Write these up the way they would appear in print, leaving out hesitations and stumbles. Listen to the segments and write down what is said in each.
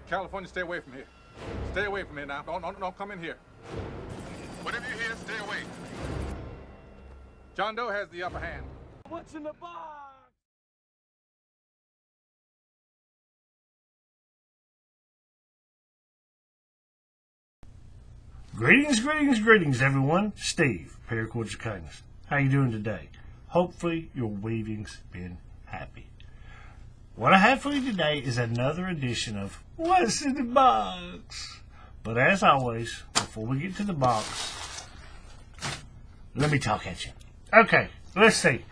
California, stay away from here. Stay away from here now. Don't come in here. Whatever you hear, stay away. John Doe has the upper hand. What's in the box? Greetings, everyone. Steve, Paracord your kindness. How you doing today? Hopefully your weaving's been happy. What I have for you today is another edition of What's in the Box. But as always, before we get to the box, let me talk at you. Okay, let's see.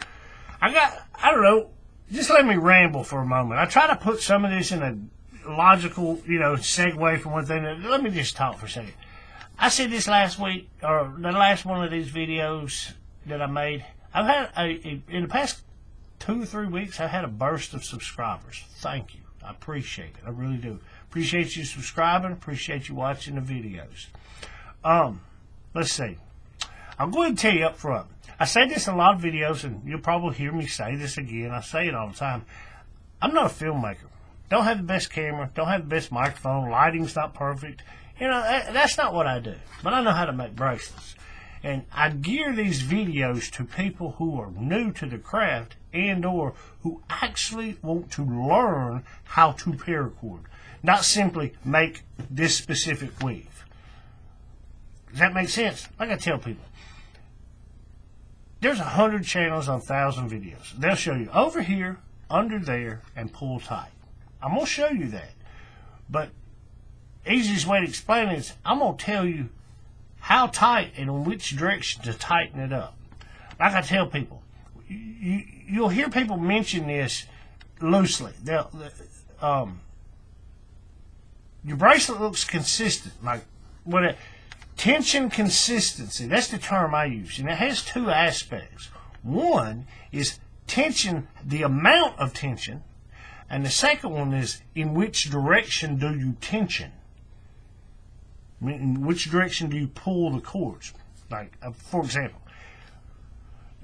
I don't know, just let me ramble for a moment. I try to put some of this in a logical, segue from one thing. Let me just talk for a second. I said this last week, or the last one of these videos that I made. I've had, in the past 2 or 3 weeks, I've had a burst of subscribers. Thank you. I appreciate it. I really do. Appreciate you subscribing. Appreciate you watching the videos. Let's see. I'll go ahead and tell you up front. I say this in a lot of videos, and you'll probably hear me say this again. I say it all the time. I'm not a filmmaker. Don't have the best camera. Don't have the best microphone. Lighting's not perfect. That's not what I do. But I know how to make bracelets. And I gear these videos to people who are new to the craft and or who actually want to learn how to paracord. Not simply make this specific weave. Does that make sense? Like I tell people, there's 100 channels on 1,000 videos. They'll show you over here, under there, and pull tight. I'm going to show you that. But easiest way to explain it is I'm going to tell you how tight and in which direction to tighten it up. Like I tell people, you'll hear people mention this loosely. Your bracelet looks consistent. Like tension consistency, that's the term I use. And it has 2 aspects. One is tension, the amount of tension. And the second one is in which direction do you tension? In which direction do you pull the cords? Like, for example,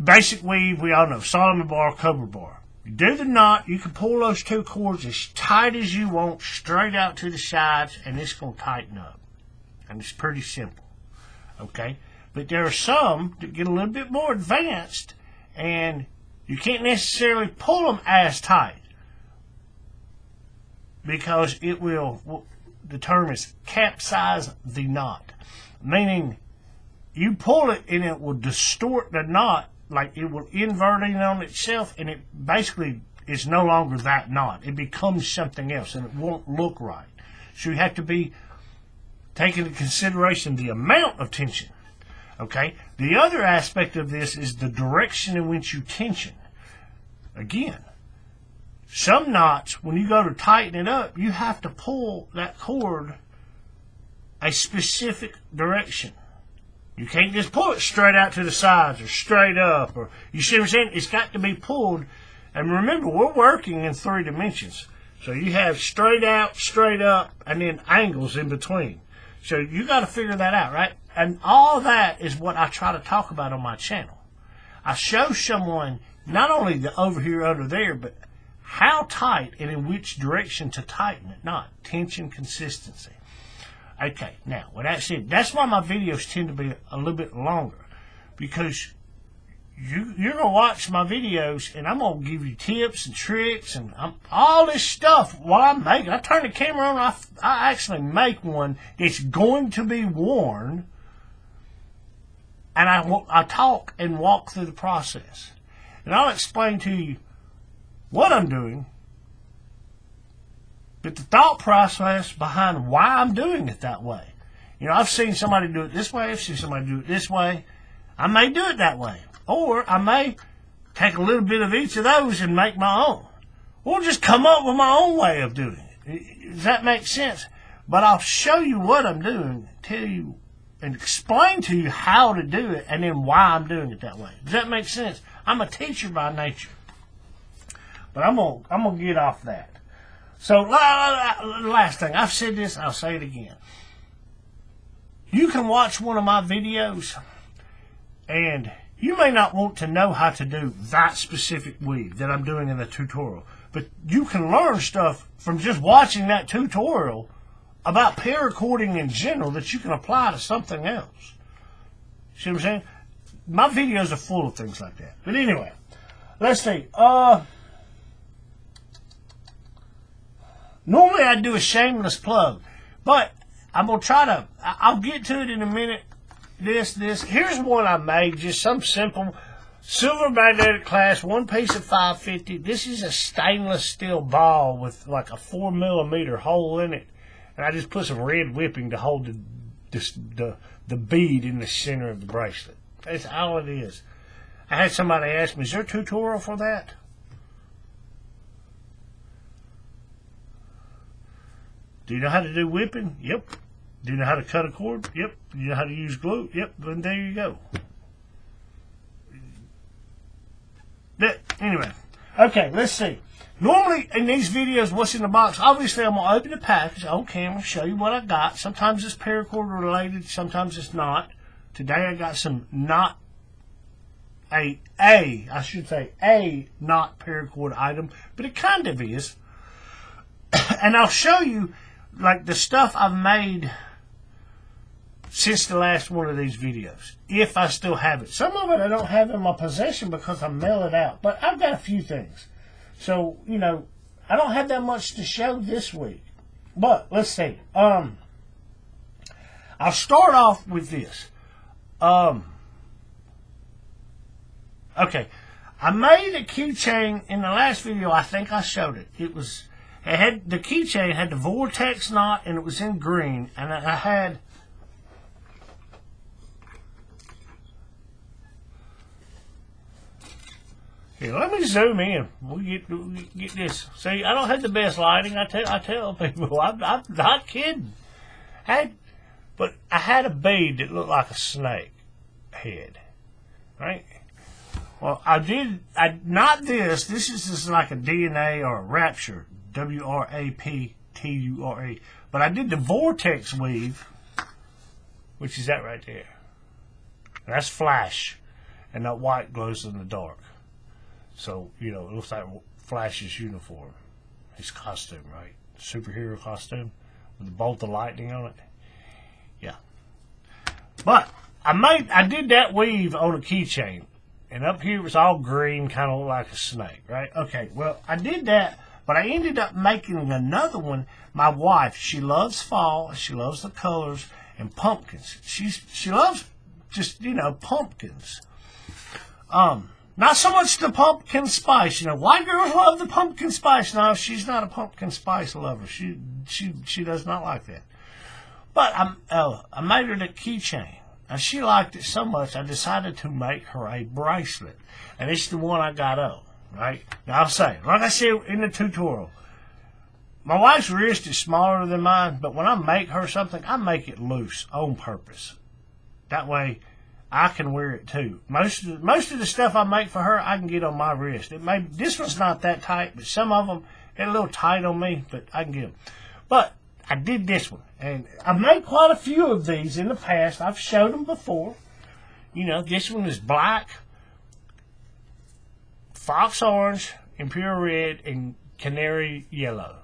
basic weave, we all know, Solomon bar, cobra bar. You do the knot, you can pull those 2 cords as tight as you want, straight out to the sides, and it's going to tighten up. And it's pretty simple. Okay? But there are some that get a little bit more advanced, and you can't necessarily pull them as tight, because it will, the term is capsize the knot. Meaning, you pull it and it will distort the knot, like it will invert in on itself, and it basically is no longer that knot. It becomes something else, and it won't look right. So you have to be taking into consideration the amount of tension. Okay? The other aspect of this is the direction in which you tension. Again, some knots, when you go to tighten it up, you have to pull that cord a specific direction. You can't just pull it straight out to the sides or straight up. Or you see what I'm saying? It's got to be pulled. And remember, we're working in 3 dimensions. So you have straight out, straight up, and then angles in between. So you got to figure that out, right? And all that is what I try to talk about on my channel. I show someone not only the over here, under there, but how tight and in which direction to tighten it, not tension consistency. Okay, now, with that said, that's why my videos tend to be a little bit longer, because you're going to watch my videos, and I'm going to give you tips and tricks and all this stuff while I'm making. I turn the camera on, I actually make one that's going to be worn, and I talk and walk through the process. And I'll explain to you what I'm doing, but the thought process behind why I'm doing it that way. I've seen somebody do it this way, I've seen somebody do it this way. I may do it that way, or I may take a little bit of each of those and make my own, or just come up with my own way of doing it. Does that make sense? But I'll show you what I'm doing, tell you, and explain to you how to do it, and then why I'm doing it that way. Does that make sense? I'm a teacher by nature. But I'm gonna get off that. So, last thing. I've said this, I'll say it again. You can watch one of my videos, and you may not want to know how to do that specific weave that I'm doing in the tutorial. But you can learn stuff from just watching that tutorial about paracording in general that you can apply to something else. See what I'm saying? My videos are full of things like that. But anyway, let's see. Normally I do a shameless plug, but I'm going to try to, I'll get to it in a minute. This. Here's one I made, just some simple silver magnetic clasp, one piece of 550. This is a stainless steel ball with like a 4mm hole in it. And I just put some red whipping to hold the bead in the center of the bracelet. That's all it is. I had somebody ask me, is there a tutorial for that? Do you know how to do whipping? Yep. Do you know how to cut a cord? Yep. Do you know how to use glue? Yep. Then there you go. Anyway. Okay, let's see. Normally, in these videos, what's in the box? Obviously, I'm going to open the package on camera, show you what I got. Sometimes it's paracord related, sometimes it's not. Today, I got some not a not paracord item, but it kind of is. And I'll show you, like, the stuff I've made since the last one of these videos, if I still have it. Some of it I don't have in my possession because I mail it out, but I've got a few things. So, you know, I don't have that much to show this week. But, let's see. I'll start off with this. Okay. I made a keychain in the last video. I think I showed it. The keychain had the vortex knot, and it was in green. And I had... Here, let me zoom in. We get this. See, I don't have the best lighting. I tell people, I'm not kidding. But I had a bead that looked like a snake head, right? Well, not this. This is just like a DNA or a rapture, WRAPTURE. But I did the vortex weave, which is that right there. And that's flash, and that white glows in the dark. So, you know, it looks like Flash's uniform. His costume, right? Superhero costume with a bolt of lightning on it. Yeah. But I did that weave on a keychain. And up here it was all green, kind of like a snake, right? Okay, well, I did that, but I ended up making another one. My wife, she loves fall. She loves the colors and pumpkins. She loves just, you know, pumpkins. Not so much the pumpkin spice. You know, white girls love the pumpkin spice. No, she's not a pumpkin spice lover. She does not like that. But I made her the keychain. And she liked it so much, I decided to make her a bracelet. And it's the one I got on, right? Now, I'll say, like I said in the tutorial, my wife's wrist is smaller than mine, but when I make her something, I make it loose on purpose. That way, I can wear it too. Most of the stuff I make for her, I can get on my wrist. This one's not that tight, but some of them, they're a little tight on me, but I can get them. But I did this one, and I've made quite a few of these in the past. I've showed them before. You know, this one is black, fox orange, imperial red, and canary yellow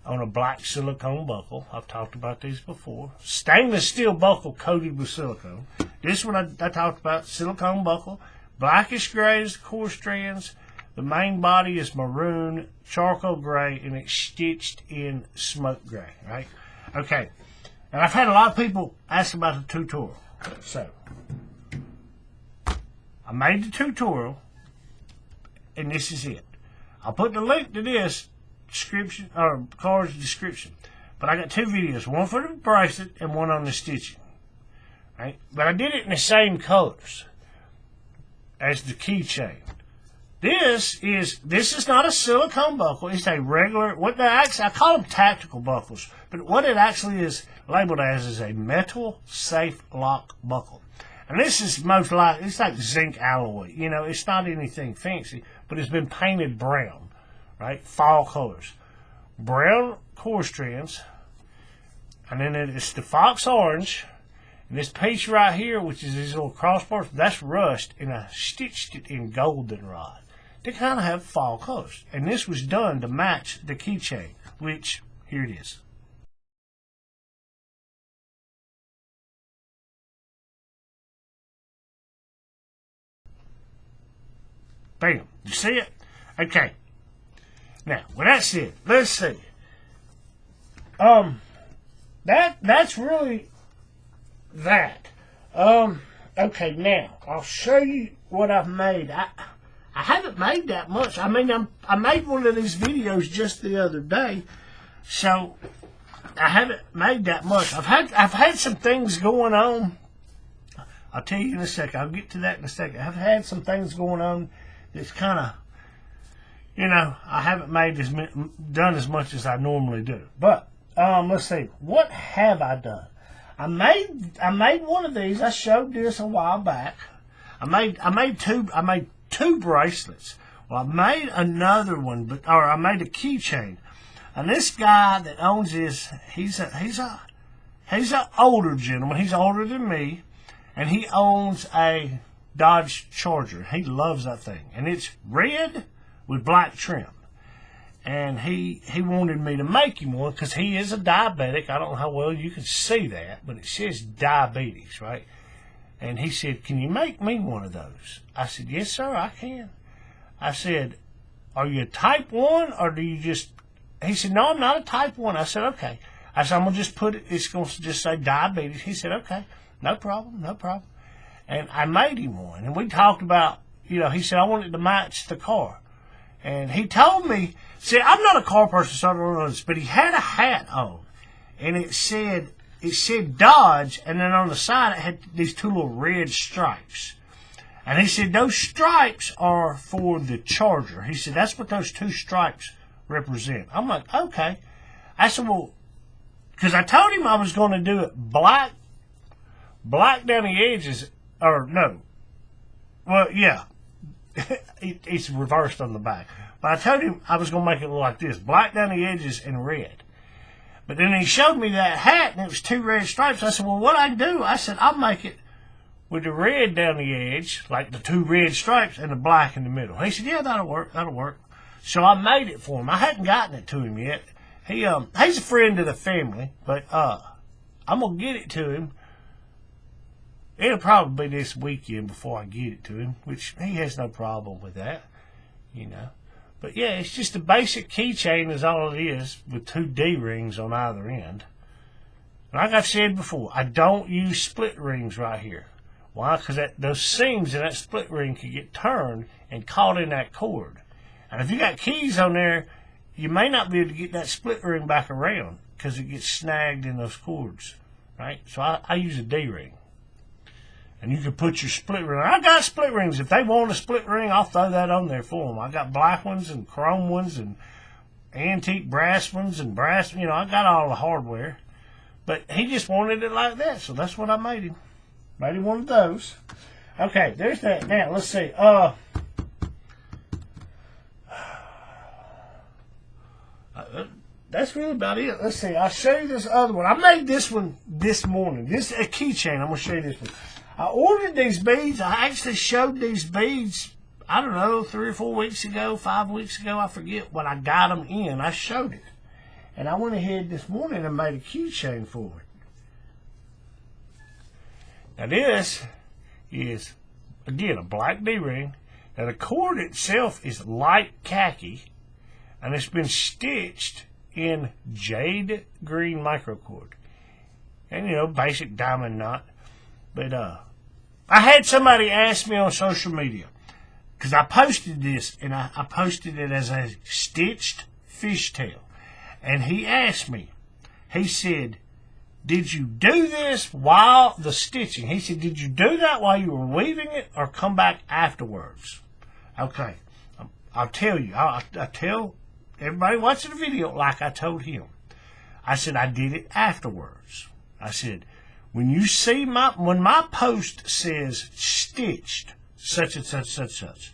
on a black silicone buckle. I've talked about these before. Stainless steel buckle coated with silicone. This one I talked about, silicone buckle. Blackish gray is the core strands. The main body is maroon, charcoal gray, and it's stitched in smoke gray, right? Okay. And I've had a lot of people ask about the tutorial. So, I made the tutorial, and this is it. I'll put the link to this description, or card's description. But I got two videos, one for the bracelet and one on the stitching. Right? But I did it in the same colors as the keychain. This is not a silicone buckle. It's a regular, I call them tactical buckles, but what it actually is labeled as is a metal safe lock buckle. And this is most likely, it's like zinc alloy. You know, it's not anything fancy, but it's been painted brown, right? Fall colors. Brown core strands, and then it's the fox orange, and this piece right here, which is these little crossbars, that's rust, and I stitched it in goldenrod to kind of have fall colors. And this was done to match the keychain, which, here it is. Bam. You see it? Okay. Now, with that said, let's see. That's really that. Okay, now I'll show you what I've made. I haven't made that much. I mean, I made one of these videos just the other day, so I haven't made that much. I've had some things going on. I'll tell you in a second. I'll get to that in a second. I've had some things going on that's kind of, I haven't done as much as I normally do. But let's see. What have I done? I made one of these. I showed this a while back. I made two bracelets. Well, I made another one, I made a keychain. And this guy that owns this, he's an older gentleman. He's older than me, and he owns a Dodge Charger. He loves that thing, and it's red with black trim. And he wanted me to make him one because he is a diabetic. I don't know how well you can see that, but it says diabetes, right? And he said, "Can you make me one of those?" I said, "Yes, sir, I can." I said, "Are you a type 1 or do you just..." He said, "No, I'm not a type 1. I said, "Okay." I said, "I'm going to just put it, it's going to just say diabetes." He said, "Okay, no problem, no problem." And I made him one. And we talked about, he said, "I want it to match the car." And he told me, see, I'm not a car person, so I don't know this, but he had a hat on. And it said Dodge, and then on the side it had these two little red stripes. And he said, "Those stripes are for the Charger." He said, "That's what those two stripes represent." I'm like, okay. I said, well, because I told him I was going to do it black down the edges, or no. Well, yeah. It's reversed on the back. But I told him I was going to make it look like this, black down the edges and red. But then he showed me that hat, and it was two red stripes. I said, well, what I do? I said, I'll make it with the red down the edge, like the two red stripes, and the black in the middle. He said, yeah, that'll work. So I made it for him. I hadn't gotten it to him yet. He's a friend of the family, but I'm going to get it to him. It'll probably be this weekend before I get it to him, which he has no problem with that, But yeah, it's just a basic keychain is all it is, with two D-rings on either end. Like I've said before, I don't use split rings right here. Why? Because those seams in that split ring could get turned and caught in that cord. And if you got keys on there, you may not be able to get that split ring back around because it gets snagged in those cords, right? So I use a D-ring. And you can put your split ring. I got split rings. If they want a split ring, I'll throw that on there for them. I got black ones and chrome ones and antique brass ones and brass. I got all the hardware. But he just wanted it like that, so that's what I made him. Made him one of those. Okay, there's that. Now, let's see. That's really about it. Let's see. I'll show you this other one. I made this one this morning. This is a keychain. I'm going to show you this one. I ordered these beads. I actually showed these beads, I don't know, 3 or 4 weeks ago, 5 weeks ago. I forget when I got them in. I showed it. And I went ahead this morning and made a keychain for it. Now this is, again, a black D-ring. Now the cord itself is light khaki. And it's been stitched in jade green microcord. And, basic diamond knot. But, I had somebody ask me on social media, because I posted this, and I posted it as a stitched fishtail. And he asked me, he said, "Did you do this while the stitching?" He said, "Did you do that while you were weaving it or come back afterwards?" Okay, I'll tell you. I tell everybody watching the video like I told him. I said, I did it afterwards. I said, when you see when my post says stitched, such and such, such,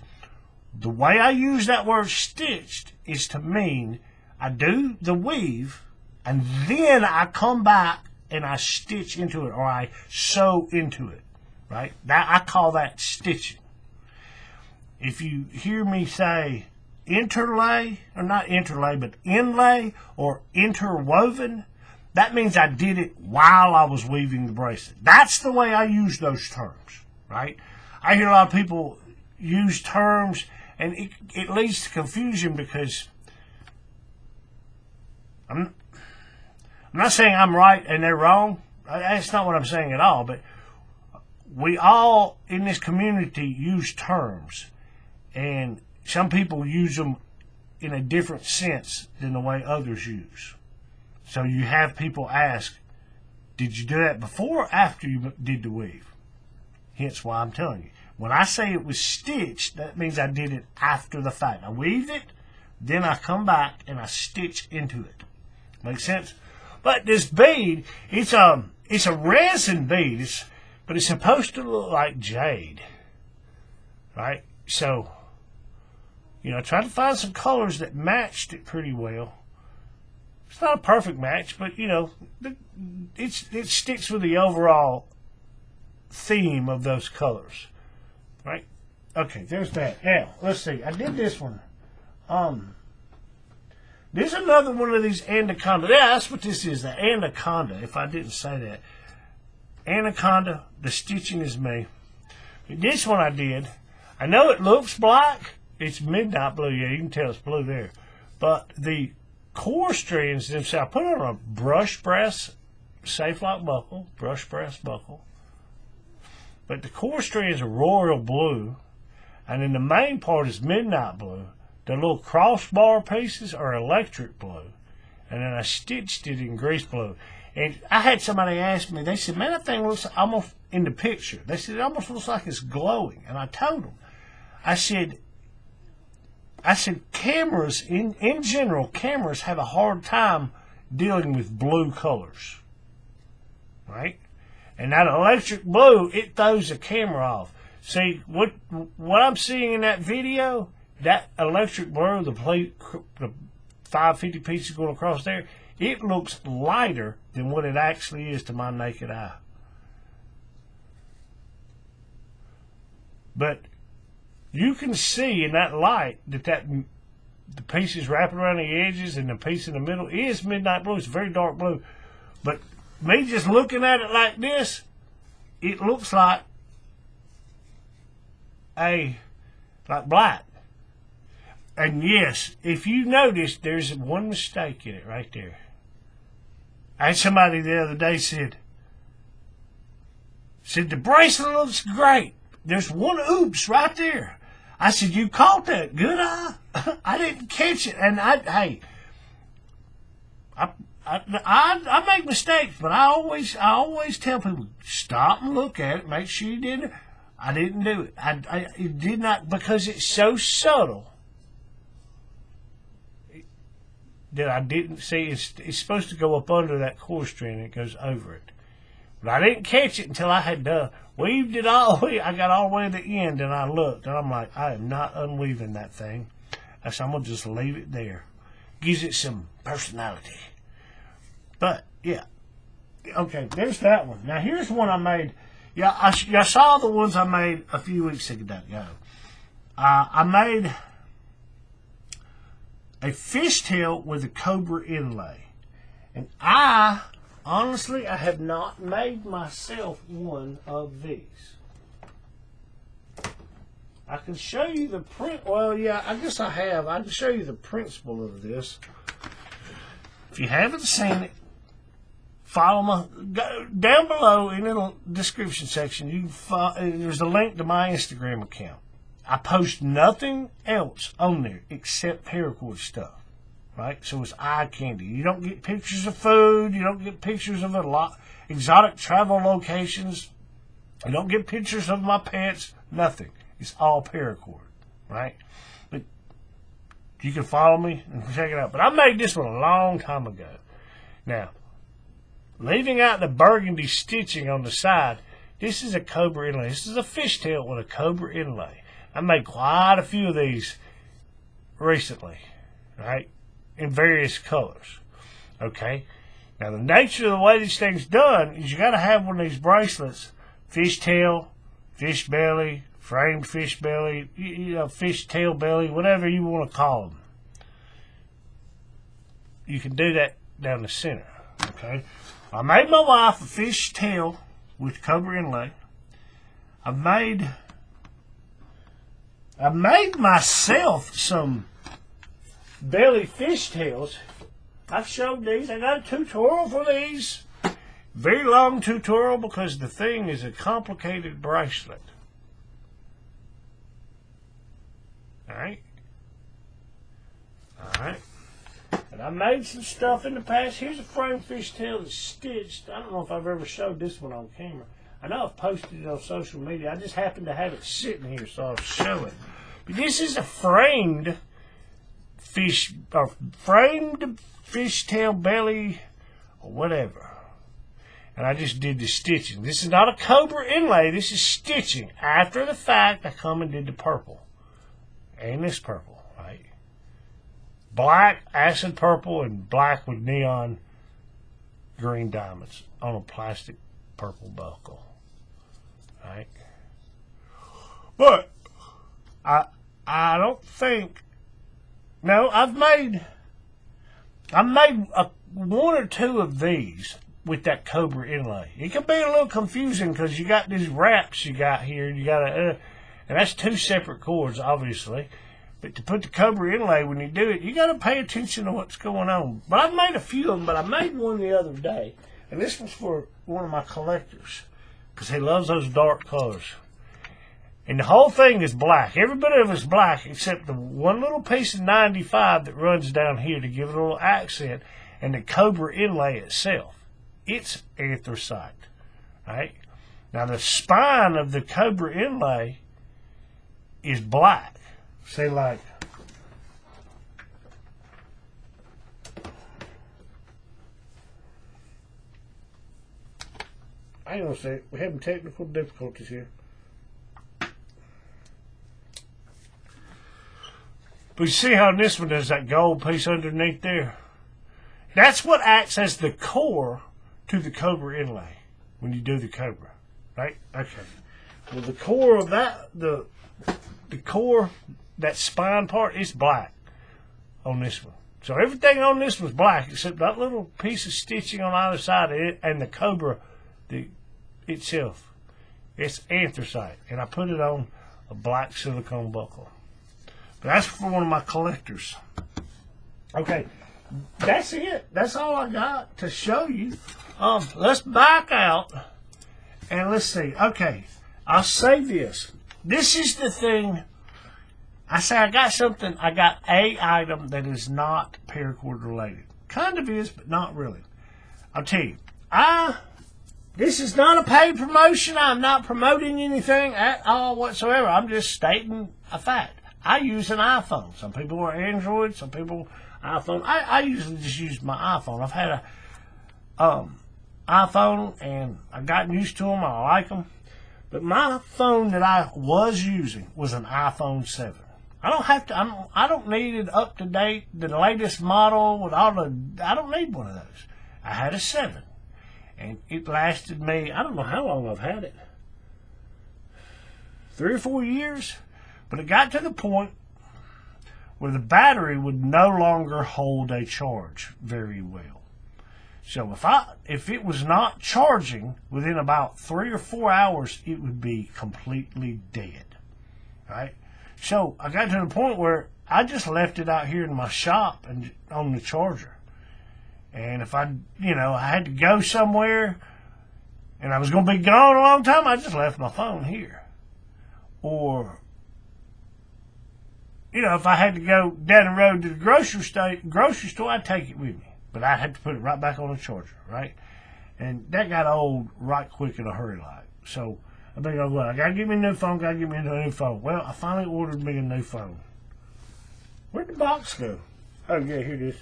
the way I use that word stitched is to mean I do the weave and then I come back and I stitch into it or I sew into it, right? That I call that stitching. If you hear me say interlay, or not interlay, but inlay or interwoven, that means I did it while I was weaving the bracelet. That's the way I use those terms, right? I hear a lot of people use terms And it leads to confusion because I'm not saying I'm right and they're wrong. That's not what I'm saying at all. But we all in this community use terms, and some people use them in a different sense than the way others use. So you have people ask, did you do that before or after you did the weave? Hence why I'm telling you. When I say it was stitched, that means I did it after the fact. I weaved it, then I come back and I stitch into it. Make sense? But this bead, it's a resin bead, but it's supposed to look like jade, right? So, I tried to find some colors that matched it pretty well. It's not a perfect match, but it sticks with the overall theme of those colors, right? Okay, there's that. Now let's see. I did this one. There's another one of these Anaconda. Yeah, that's what this is. The Anaconda. If I didn't say that, Anaconda. The stitching is me. This one I did. I know it looks black. It's midnight blue. Yeah, you can tell it's blue there. But the core strands themselves, I put on a brush brass safe lock buckle, brush brass buckle. But the core strands are royal blue, and then the main part is midnight blue. The little crossbar pieces are electric blue, and then I stitched it in grease blue. And I had somebody ask me, they said, man, that thing looks almost in the picture. They said, it almost looks like it's glowing. And I told them, I said, cameras, in general, cameras have a hard time dealing with blue colors, right? And that electric blue, it throws the camera off. See, what I'm seeing in that video, that electric blue, the 550 pieces going across there, it looks lighter than what it actually is to my naked eye. But you can see in that light that the pieces wrapping around the edges and the piece in the middle is midnight blue. It's very dark blue. But me just looking at it like this, it looks like black. And yes, if you notice, there's one mistake in it right there. I had somebody the other day said the bracelet looks great. There's one oops right there. I said, you caught that, good eye. I didn't catch it, and I make mistakes, but I always tell people, stop and look at it, make sure you did it. I didn't do it. It did not, because it's so subtle that I didn't see. It's supposed to go up under that core strand, and it goes over it. But I didn't catch it until I had weaved it all the way. I got all the way to the end, and I looked, and I'm like, I am not unweaving that thing. So I'm going to just leave it there. Gives it some personality. But, yeah. Okay, there's that one. Now, here's one I made. Yeah, I saw the ones I made a few weeks ago. I made a fishtail with a cobra inlay. And honestly, I have not made myself one of these. I can show you the print. Well, yeah, I guess I have. I can show you the principle of this. If you haven't seen it, follow go down below in the description section. You can there's a link to my Instagram account. I post nothing else on there except paracord stuff. Right? So it's eye candy. You don't get pictures of food. You don't get pictures of exotic travel locations. You don't get pictures of my pets. Nothing. It's all paracord. Right? But you can follow me and check it out. But I made this one a long time ago. Now, leaving out the burgundy stitching on the side, this is a cobra inlay. This is a fishtail with a cobra inlay. I made quite a few of these recently. Right? In various colors. Okay? Now, the nature of the way this thing's done is you got to have one of these bracelets, fishtail, fish belly, framed fish belly, fish tail belly, whatever you want to call them. You can do that down the center. Okay? I made my wife a fish tail with cobra inlay. I made I made myself some belly fishtails. I've showed these. I got a tutorial for these. Very long tutorial because the thing is a complicated bracelet. Alright. Alright. And I made some stuff in the past. Here's a frame fishtail that's stitched. I don't know if I've ever showed this one on camera. I know I've posted it on social media. I just happened to have it sitting here, so I'll show it. But this is a framed fishtail belly or whatever. And I just did the stitching. This is not a cobra inlay. This is stitching. After the fact, I come and did the purple. And this purple, right? Black, acid purple, and black with neon green diamonds on a plastic purple buckle. Right? But I don't think. No, I've made one or two of these with that cobra inlay. It can be a little confusing because you got these wraps you got here. You got and that's two separate cords, obviously. But to put the cobra inlay, when you do it, you got to pay attention to what's going on. But I've made a few of them. But I made one the other day, and this was for one of my collectors because he loves those dark colors. And the whole thing is black. Every bit of it is black except the one little piece of 95 that runs down here to give it a little accent, and the cobra inlay itself. It's anthracite. Right? Now the spine of the cobra inlay is black. Say like hang on a sec. We're having technical difficulties here. But you see how this one does that gold piece underneath there? That's what acts as the core to the cobra inlay when you do the cobra. Right? Okay. Well, the core of that, the core, that spine part, is black on this one. So everything on this one's black except that little piece of stitching on either side of it and the cobra itself. It's anthracite. And I put it on a black silicone buckle. But that's for one of my collectors. Okay, that's it. That's all I got to show you. Let's back out and let's see. Okay, I'll say this. This is the thing. I say I got something. I got a item that is not paracord related. Kind of is, but not really. I'll tell you. This is not a paid promotion. I'm not promoting anything at all whatsoever. I'm just stating a fact. I use an iPhone. Some people are Android. Some people iPhone. I usually just use my iPhone. I've had a iPhone and I've gotten used to them. I like them. But my phone that I was using was an iPhone 7. I don't have to. I don't need it up to date, the latest model with all the. I don't need one of those. I had a 7, and it lasted me. I don't know how long I've had it. 3 or 4 years. But it got to the point where the battery would no longer hold a charge very well. So if it was not charging within about 3 or 4 hours, it would be completely dead. Right? So I got to the point where I just left it out here in my shop and on the charger. And if I had to go somewhere and I was going to be gone a long time, I just left my phone here. Or if I had to go down the road to the grocery store, I'd take it with me. But I had to put it right back on the charger, right? And that got old right quick in a hurry like. So I think, well, I got to get me a new phone, Well, I finally ordered me a new phone. Where'd the box go? Oh, yeah, here it is.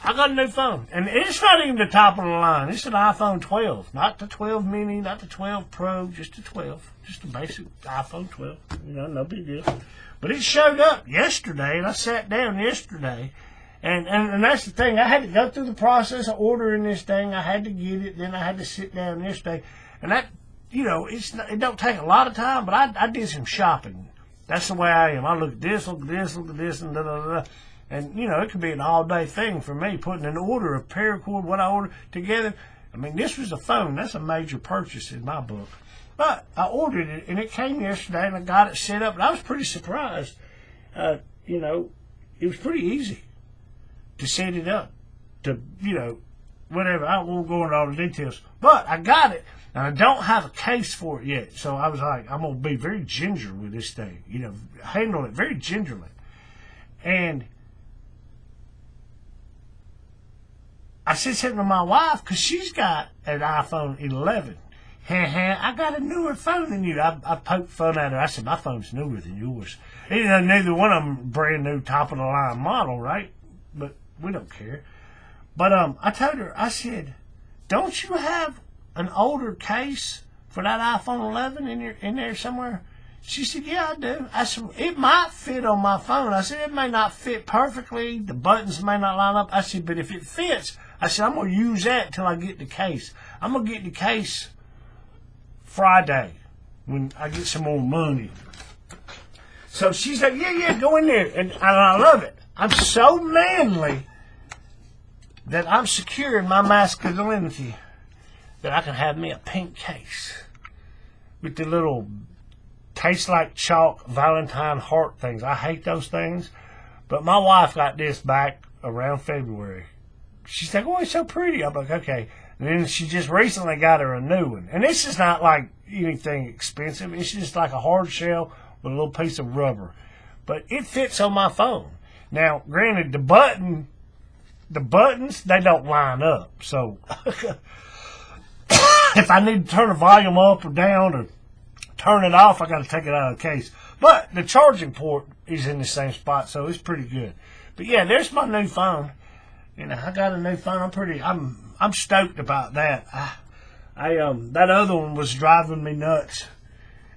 I got a new phone. And it's not even the top of the line. It's an iPhone 12. Not the 12 mini, not the 12 Pro, just the 12. Just a basic iPhone 12. No big deal. But it showed up yesterday, and I sat down yesterday, and that's the thing. I had to go through the process of ordering this thing. I had to get it, then I had to sit down yesterday, and that, it don't take a lot of time, but I did some shopping. That's the way I am. I look at this, and da-da-da-da. And, it could be an all-day thing for me, putting an order of paracord, what I ordered together. I mean, this was a phone. That's a major purchase in my book. But I ordered it, and it came yesterday, and I got it set up, and I was pretty surprised. You know, it was pretty easy to set it up, to, you know, whatever. I won't go into all the details. But I got it, and I don't have a case for it yet. So I was like, I'm going to be very ginger with this thing, you know, handle it very gingerly. And I said something to my wife, because she's got an iPhone 11. I got a newer phone than you. I poked fun at her. I said, my phone's newer than yours. You know, neither one of them brand new, top of the line model, right? But we don't care. But I told her, I said, don't you have an older case for that iPhone 11 in there somewhere? She said, yeah, I do. I said, it might fit on my phone. I said, it may not fit perfectly. The buttons may not line up. I said, but if it fits, I said, I'm going to use that till I get the case. I'm going to get the case Friday when I get some more money. So she's like, yeah, go in there. And I love it. I'm so manly that I'm secure in my masculinity that I can have me a pink case with the little taste like chalk Valentine heart things. I hate those things. But my wife got this back around February. She's like, oh, it's so pretty. I'm like, okay. And then she just recently got her a new one. And this is not like anything expensive. It's just like a hard shell with a little piece of rubber. But it fits on my phone. Now, granted, the buttons, they don't line up. So if I need to turn the volume up or down or turn it off, I got to take it out of the case. But the charging port is in the same spot, so it's pretty good. But yeah, there's my new phone. You know, I got a new phone. I'm stoked about that. That other one was driving me nuts.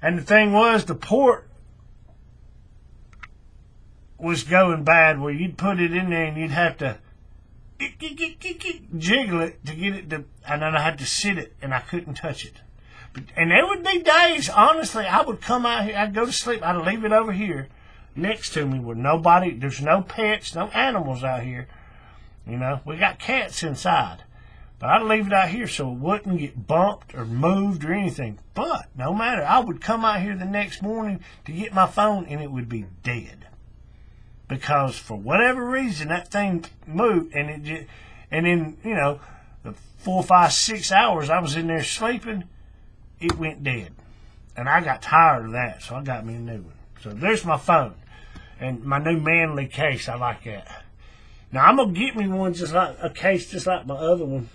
And the thing was, the port was going bad where you'd put it in there and you'd have to jiggle it to get it to, and then I had to sit it and I couldn't touch it. And there would be days, honestly, I would come out here, I'd go to sleep, I'd leave it over here next to me where nobody, there's no pets, no animals out here. You know, we got cats inside. But I'd leave it out here so it wouldn't get bumped or moved or anything. But no matter, I would come out here the next morning to get my phone and it would be dead. Because for whatever reason, that thing moved and then, you know, the 4, 5, 6 hours I was in there sleeping, it went dead. And I got tired of that, so I got me a new one. So there's my phone. And my new manly case, I like that. Now, I'm going to get me one just like a case just like my other one.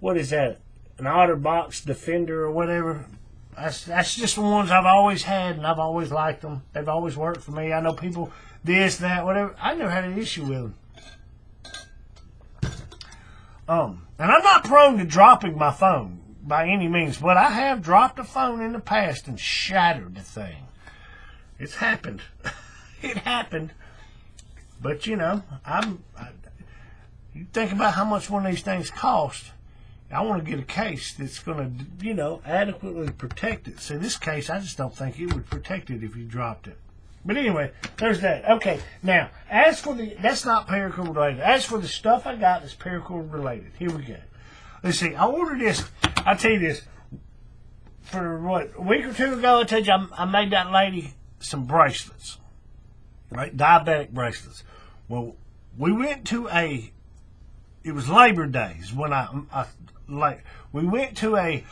What is that? An OtterBox Defender or whatever. That's just the ones I've always had, and I've always liked them. They've always worked for me. I know people, this, that, whatever. I never had an issue with them. And I'm not prone to dropping my phone by any means, but I have dropped a phone in the past and shattered the thing. It's happened. It happened. But, you know, you think about how much one of these things cost. I want to get a case that's going to, you know, adequately protect it. See, this case, I just don't think it would protect it if you dropped it. But anyway, there's that. Okay, now, as for that's not Paracord related. As for the stuff I got that's Paracord related, here we go. Let's see, I ordered this, I'll tell you this, for what, a week or two ago, I told you I made that lady some bracelets, right, diabetic bracelets. Well, we went to it was Labor Days when we went to a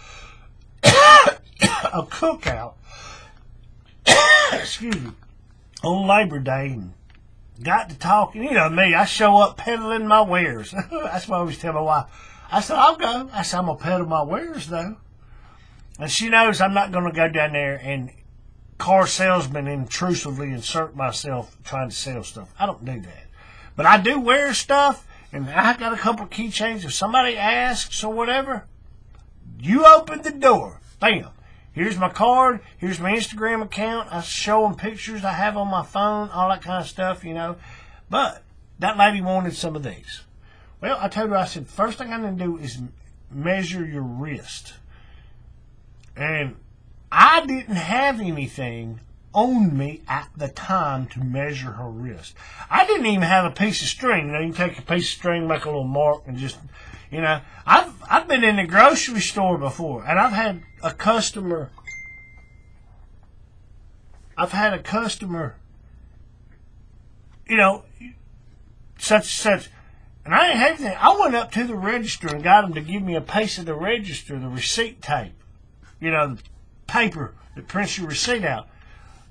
cookout, excuse me, on Labor Day and got to talking. You know me, I show up peddling my wares. That's what I always tell my wife. I said, I'll go. I said, I'm going to peddle my wares, though. And she knows I'm not going to go down there and car salesman intrusively insert myself trying to sell stuff. I don't do that. But I do wear stuff, and I got a couple of keychains. If somebody asks or whatever, you open the door. Bam. Here's my card. Here's my Instagram account. I show them pictures I have on my phone, all that kind of stuff, you know. But that lady wanted some of these. Well, I told her, I said, first thing I'm going to do is measure your wrist. And I didn't have anything on me at the time to measure her wrist. I didn't even have a piece of string. You know, you can take a piece of string, make a little mark, and just, you know. I've been in the grocery store before, and I've had a customer I've had a customer, you know, such and such, and I didn't have anything. I went up to the register and got them to give me a piece of the register, the receipt tape, you know, the paper that prints your receipt out.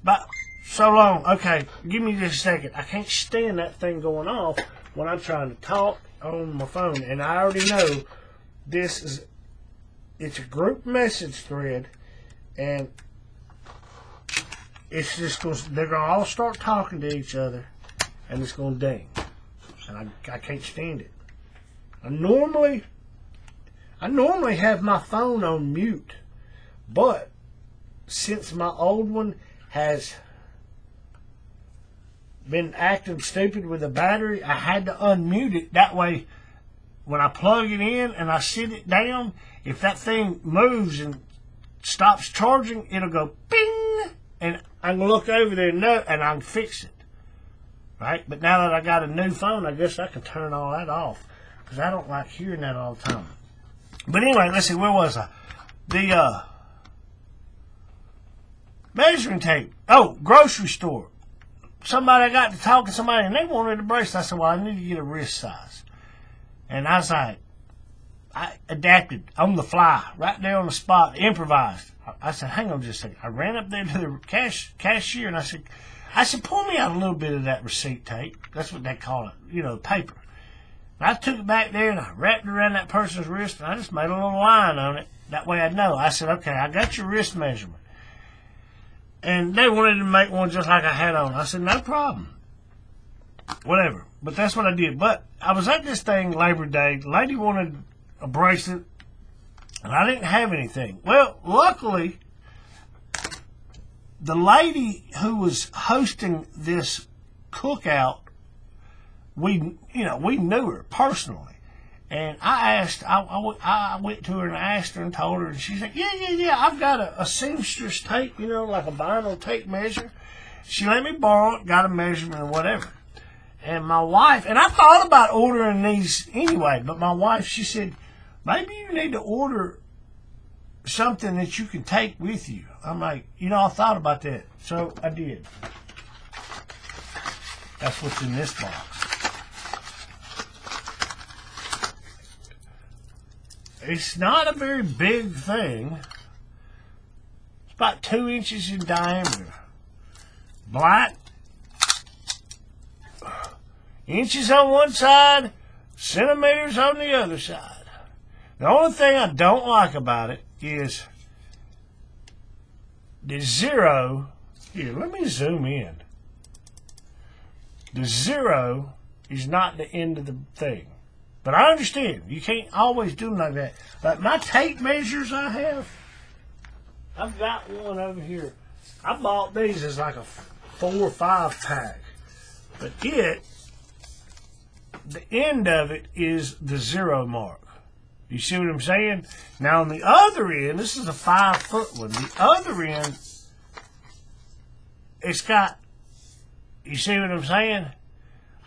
But so long, okay, give me just a second. I can't stand that thing going off when I'm trying to talk on my phone, and I already know it's a group message thread, and it's just they're gonna all start talking to each other, and it's gonna ding, and I can't stand it. I normally have my phone on mute, but since my old one has been acting stupid with the battery, I had to unmute it. That way, when I plug it in and I sit it down, if that thing moves and stops charging, it'll go ping, and I can look over there and I can fix it. Right? But now that I got a new phone, I guess I can turn all that off, because I don't like hearing that all the time. But anyway, let's see, where was I? The measuring tape. Oh, grocery store. I got to talking to somebody, and they wanted a bracelet. I said, well, I need to get a wrist size. And I was like, I adapted on the fly, right there on the spot, improvised. I said, hang on just a second. I ran up there to the cashier, and I said, pull me out a little bit of that receipt tape. That's what they call it, you know, paper. And I took it back there, and I wrapped it around that person's wrist, and I just made a little line on it. That way I'd know. I said, okay, I got your wrist measurement. And they wanted to make one just like I had on. I said, no problem. Whatever. But that's what I did. But I was at this thing Labor Day. The lady wanted a bracelet, and I didn't have anything. Well, luckily, the lady who was hosting this cookout, we knew her personally. And I went to her and asked her and told her, and she said, yeah, I've got a seamstress tape, you know, like a vinyl tape measure. She let me borrow it, got a measurement or whatever. And my wife, and I thought about ordering these anyway, but my wife, she said, maybe you need to order something that you can take with you. I'm like, I thought about that. So I did. That's what's in this box. It's not a very big thing. It's about 2 inches in diameter. Black. Inches on one side, centimeters on the other side. The only thing I don't like about it is the zero. Here, let me zoom in. The zero is not the end of the thing. But I understand. You can't always do them like that. Like my tape measures I have, I've got one over here. I bought these as like a 4 or 5 pack. But the end of it is the zero mark. You see what I'm saying? Now on the other end, this is a 5-foot one. The other end, it's got, you see what I'm saying?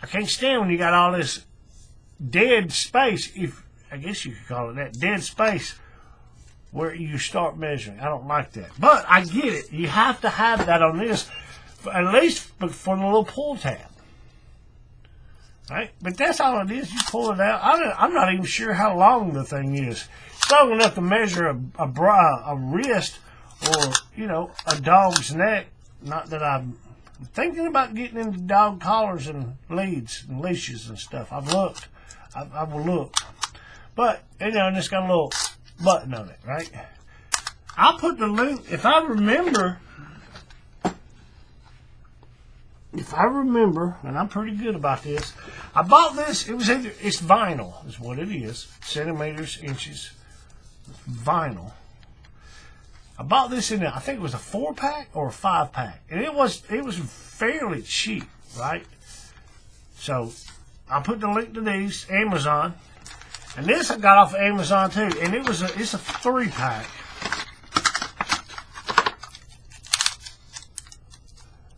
I can't stand when you got all this dead space, I guess you could call it that, dead space where you start measuring. I don't like that. But I get it. You have to have that on this, at least for the little pull tab. Right? But that's all it is. You pull it out. I'm not even sure how long the thing is. It's long enough to measure a wrist or, a dog's neck. Not that I'm thinking about getting into dog collars and leads and leashes and stuff. I've looked. I will look. But, and it's got a little button on it, right? I'll put the link, if I remember, and I'm pretty good about this, I bought this, it's vinyl, is what it is. Centimeters, inches, vinyl. I bought this in I think it was a 4-pack or a 5-pack. And it was fairly cheap, right? So, I'll put the link to these, Amazon. And this I got off of Amazon too. And it's a 3-pack.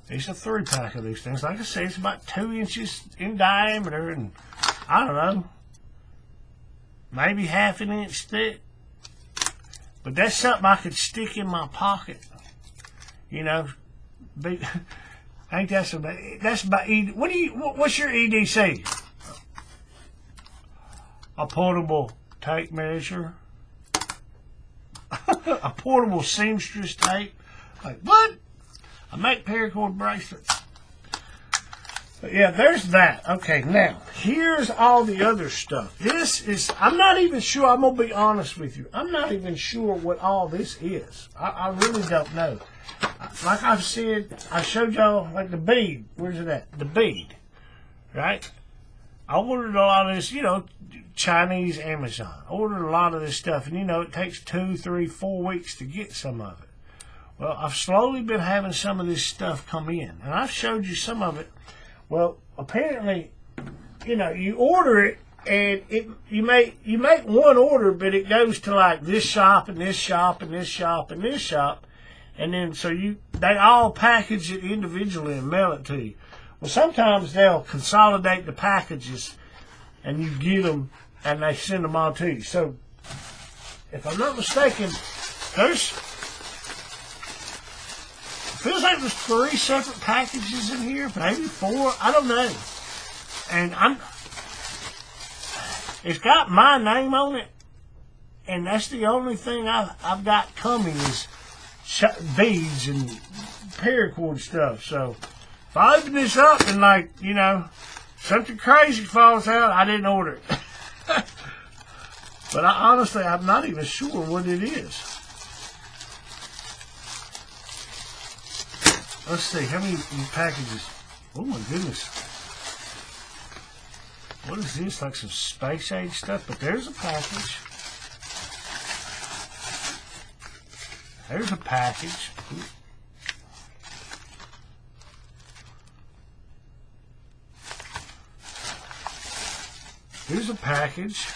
It's a 3-pack of these things. Like I say, it's about 2 inches in diameter, and I don't know, maybe half an inch thick. But that's something I could stick in my pocket, Ain't that so bad? That's about what's your EDC? A portable tape measure. A portable seamstress tape. Like, what? I make paracord bracelets. But yeah, there's that. Okay, now, here's all the other stuff. This is, I'm not even sure, I'm going to be honest with you. I'm not even sure what all this is. I really don't know. Like I've said, I showed y'all, like the bead. Where's it at? The bead. Right? I ordered a lot of this, Chinese Amazon. I ordered a lot of this stuff, and it takes 2, 3, 4 weeks to get some of it. Well, I've slowly been having some of this stuff come in, and I've showed you some of it. Well, apparently, you order it, and you make one order, but it goes to like this shop and this shop and this shop and this shop, and then they all package it individually and mail it to you. Well, sometimes they'll consolidate the packages, and you get them, and they send them all to you. So, if I'm not mistaken, feels like there's 3 separate packages in here, maybe 4. I don't know. And it's got my name on it, and that's the only thing I've got coming is beads and paracord stuff. So if I open this up and something crazy falls out, I didn't order it. But honestly, I'm not even sure what it is. Let's see, how many packages? Oh my goodness. What is this? Like some space age stuff? But there's a package. There's a package. Here's a package.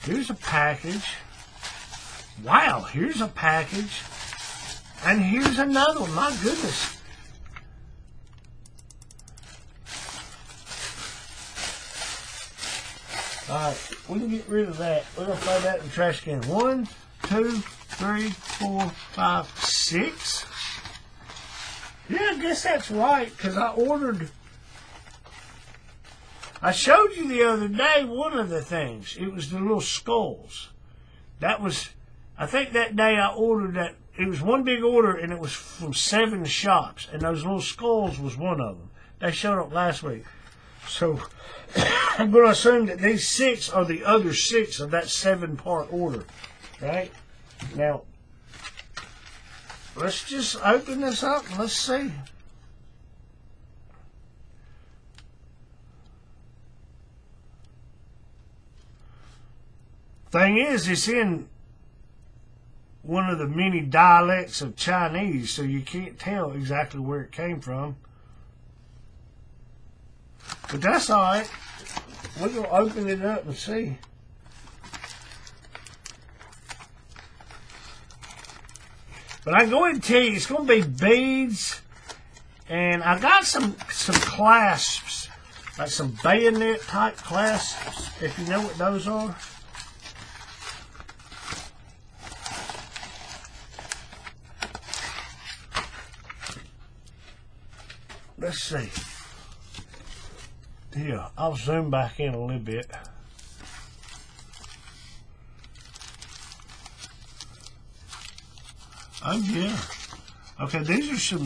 Here's a package. Wow, here's a package. And here's another one. My goodness. Alright, we can get rid of that. We're going to throw that in the trash can. 1, 2, 3, 4, 5, 6. Yeah, I guess that's right, because I showed you the other day one of the things. It was the little skulls. I think that day I ordered that. It was one big order, and it was from 7 shops, and those little skulls was one of them. They showed up last week. So I'm going to assume that these 6 are the other 6 of that 7-part order, right? Now, let's just open this up and let's see. Thing is, it's in one of the many dialects of Chinese, so you can't tell exactly where it came from. But that's alright. We're going to open it up and see. But I go ahead and tell you, it's going to be beads. And I got some clasps, like some bayonet type clasps, if you know what those are. Let's see. Here, I'll zoom back in a little bit. Oh yeah. Okay, these are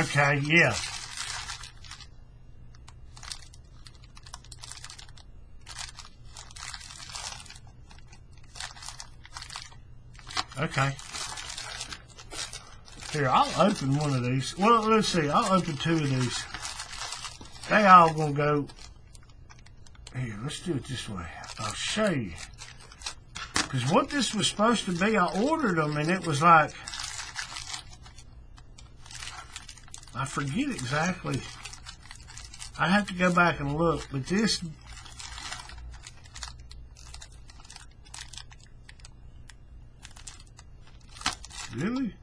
okay, yeah. Okay. Here, I'll open one of these. Well, let's see. I'll open 2 of these. They all gonna go. Here, let's do it this way. I'll show you. Because what this was supposed to be, I ordered them, and it was like, I forget exactly. I have to go back and look, but this. Really?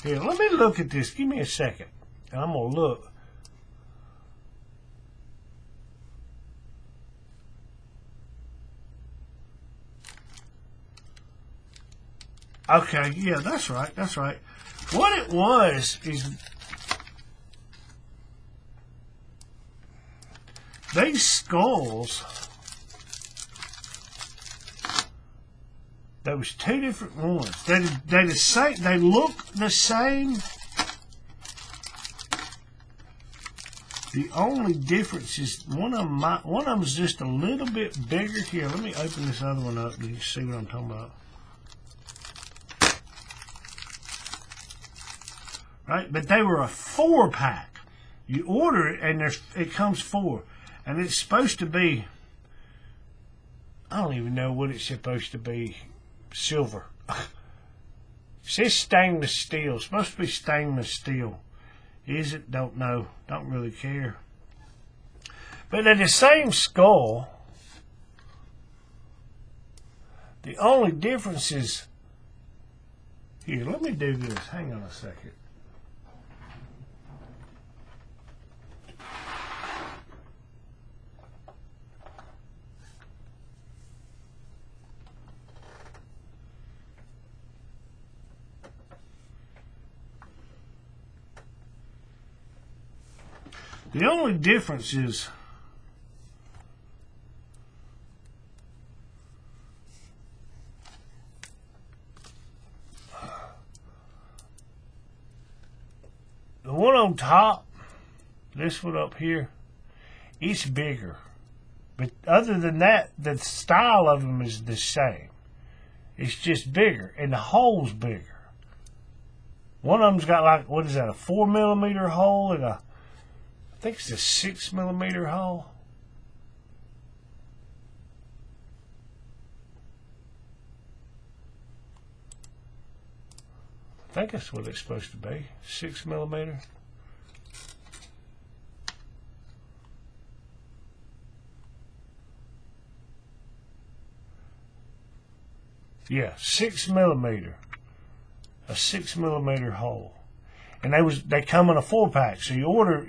Here, let me look at this. Give me a second. And I'm going to look. Okay, yeah, that's right, that's right. What it was is these skulls, there was two different ones. They the same. They look the same. The only difference is one of them is just a little bit bigger. Here, let me open this other one up and you can see what I'm talking about. Right, but they were a 4-pack. You order it and it comes 4, and it's supposed to be. I don't even know what it's supposed to be. Silver. It says stainless steel. It's supposed to be stainless steel. Is it? Don't know. Don't really care. But they're the same skull. The only difference is. Here, let me do this. Hang on a second. The only difference is the one on top, this one up here, it's bigger. But other than that, the style of them is the same. It's just bigger, and the hole's bigger. One of them's got like, what is that, a 4mm hole and I think it's a 6mm hole. I think that's what it's supposed to be. 6mm. Yeah, 6mm. A 6mm hole. And they come in a 4-pack. So you order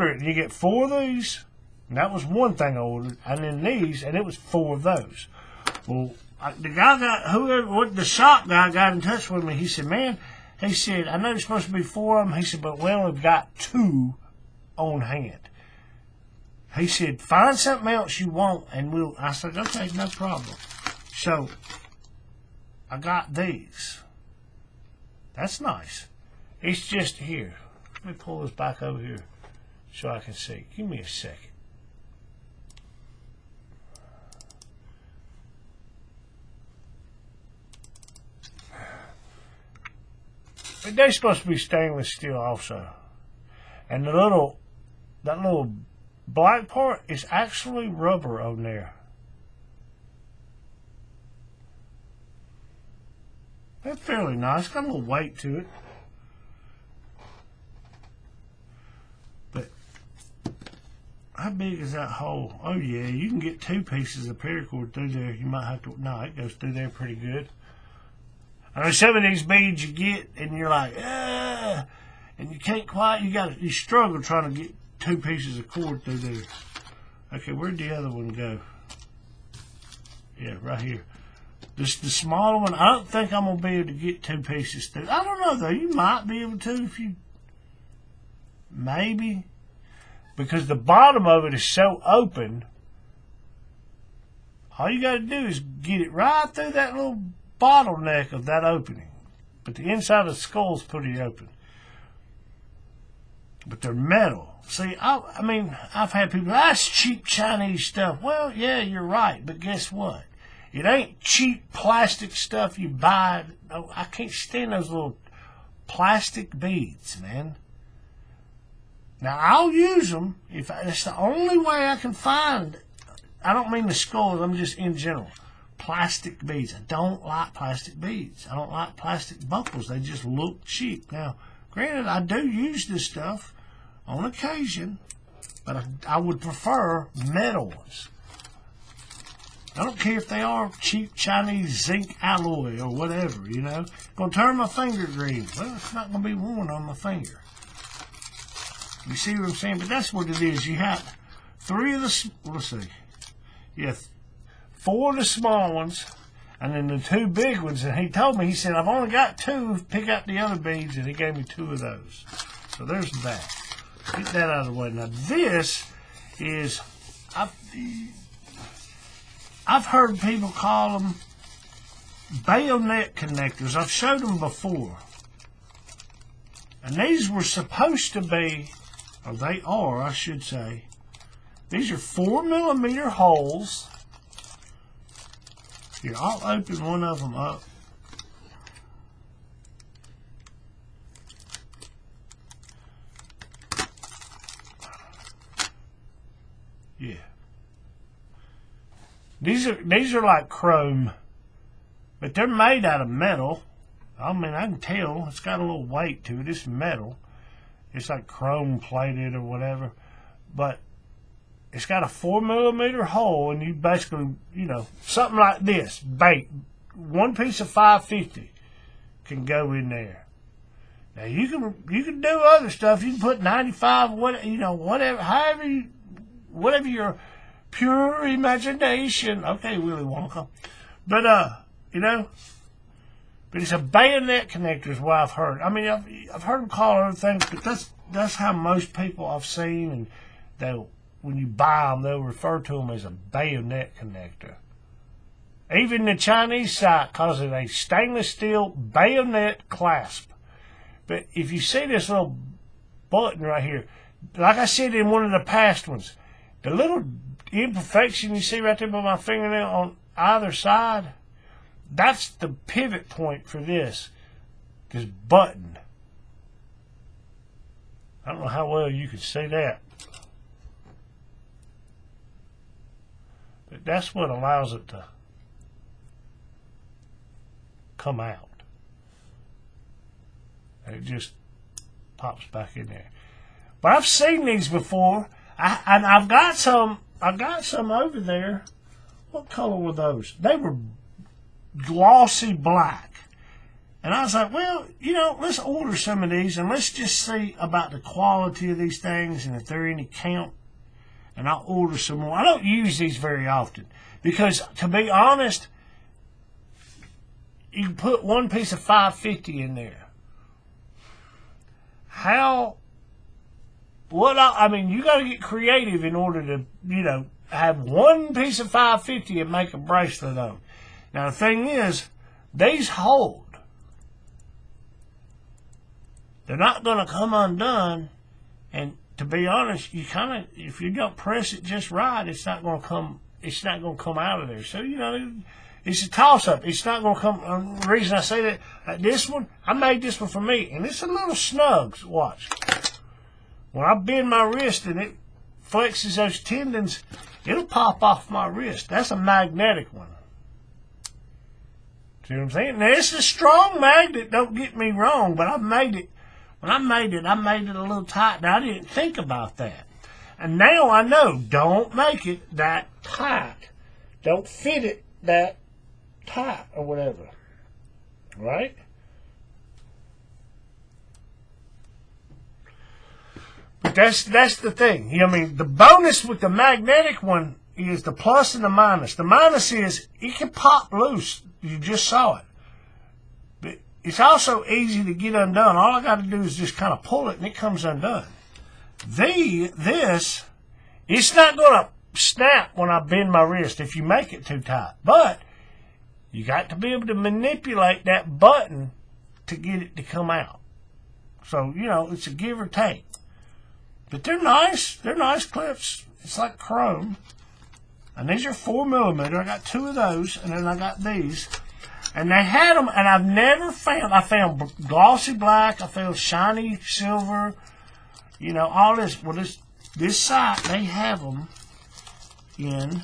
it and you get 4 of these. And that was one thing I ordered. And then these, and it was 4 of those. Well, the shop guy got in touch with me. He said, man, he said, I know there's supposed to be 4 of them. He said, but we only got 2 on hand. He said, find something else you want and I said, okay, no problem. So I got these. That's nice. It's just here. Let me pull this back over here so I can see. Give me a second. But they're supposed to be stainless steel also. And that little black part is actually rubber on there. That's fairly nice. Got a little weight to it. How big is that hole? Oh yeah, you can get 2 pieces of paracord through there. You might have to, no, it goes through there pretty good. I know some of these beads you get and you're like, and you can't quite, you struggle trying to get 2 pieces of cord through there. Okay, where'd the other one go? Yeah, right here. This the smaller one. I don't think I'm gonna be able to get 2 pieces through. I don't know though, you might be able to if you, maybe. Because the bottom of it is so open, all you got to do is get it right through that little bottleneck of that opening. But the inside of the skull's pretty open. But they're metal. See, I mean, I've had people, that's cheap Chinese stuff. Well, yeah, you're right, but guess what? It ain't cheap plastic stuff you buy. No, I can't stand those little plastic beads, man. Now, I'll use them if it's the only way I can find. I don't mean the skulls, I'm just in general. Plastic beads. I don't like plastic beads. I don't like plastic buckles. They just look cheap. Now, granted, I do use this stuff on occasion, but I would prefer metal ones. I don't care if they are cheap Chinese zinc alloy or whatever, you know. Gonna turn my finger green. Well, it's not gonna be worn on my finger. You see what I'm saying? But that's what it is. You have 3 of the, let's see. Yeah, 4 of the small ones, and then the 2 big ones. And he told me, he said, I've only got 2. Pick out the other beads, and he gave me 2 of those. So there's that. Get that out of the way. Now this is, I've heard people call them bayonet connectors. I've showed them before. And these were supposed to be, or they are, I should say. These are 4mm holes. Here, I'll open one of them up. Yeah. These are like chrome, but they're made out of metal. I mean, I can tell it's got a little weight to it. It's metal. It's like chrome plated or whatever, but it's got a 4mm hole, and you basically, you know, something like this, bait. One piece of 550 can go in there. Now you can do other stuff. You can put 95, what, you know, whatever, however whatever your pure imagination. Okay, Willy Wonka, but you know. But it's a bayonet connector is what I've heard. I mean, I've heard them call other things, but that's how most people I've seen, and they'll, when you buy them, they'll refer to them as a bayonet connector. Even the Chinese site calls it a stainless steel bayonet clasp. But if you see this little button right here, like I said in one of the past ones, the little imperfection you see right there by my fingernail on either side, that's the pivot point for this button. I don't know how well you can see that. But that's what allows it to come out. And it just pops back in there. But I've seen these before. And I've got some over there. What color were those? They were glossy black. And I was like, well, you know, let's order some of these and let's just see about the quality of these things and if they're any count. And I'll order some more. I don't use these very often because, to be honest, you can put one piece of 550 in there. I mean, you got to get creative in order to, you know, have one piece of 550 and make a bracelet on. Now, the thing is, these hold. They're not going to come undone. And to be honest, you kind of, if you don't press it just right, it's not going to come out of there. So, you know, it's a toss-up. It's not going to come. The reason I say that, this one, I made this one for me, and it's a little snug. Watch. When I bend my wrist and it flexes those tendons, it'll pop off my wrist. That's a magnetic one. See what I'm saying? Now, it's a strong magnet, don't get me wrong, but I made it. When I made it a little tight. Now, I didn't think about that. And now I know, don't make it that tight. Don't fit it that tight or whatever. Right? But that's the thing. I mean, the bonus with the magnetic one is the plus and the minus. The minus is it can pop loose. You just saw it. But it's also easy to get undone. All I got to do is just kind of pull it and it comes undone. This, it's not going to snap when I bend my wrist if you make it too tight. But you got to be able to manipulate that button to get it to come out. So, you know, it's a give or take. But they're nice. They're nice clips. It's like chrome. And these are 4mm. I got 2 of those, and then I got these. And they had them, and I've never found, I found glossy black, I found shiny silver, you know, all this. Well, this site, they have them in,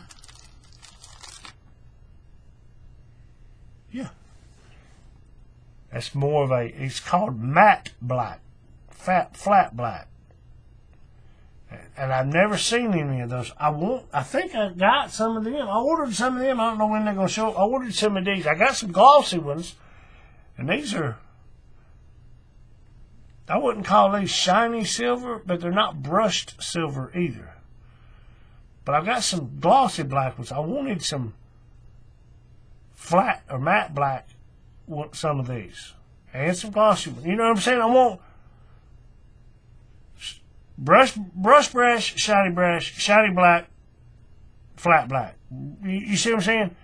yeah. That's more of it's called matte black, flat black. And I've never seen any of those. I think I got some of them. I ordered some of them. I don't know when they're going to show up. I ordered some of these. I got some glossy ones. And these are I wouldn't call these shiny silver, but they're not brushed silver either. But I've got some glossy black ones. I wanted some flat or matte black with some of these. And some glossy ones. You know what I'm saying? I want brush, shiny black, flat black. You see what I'm saying?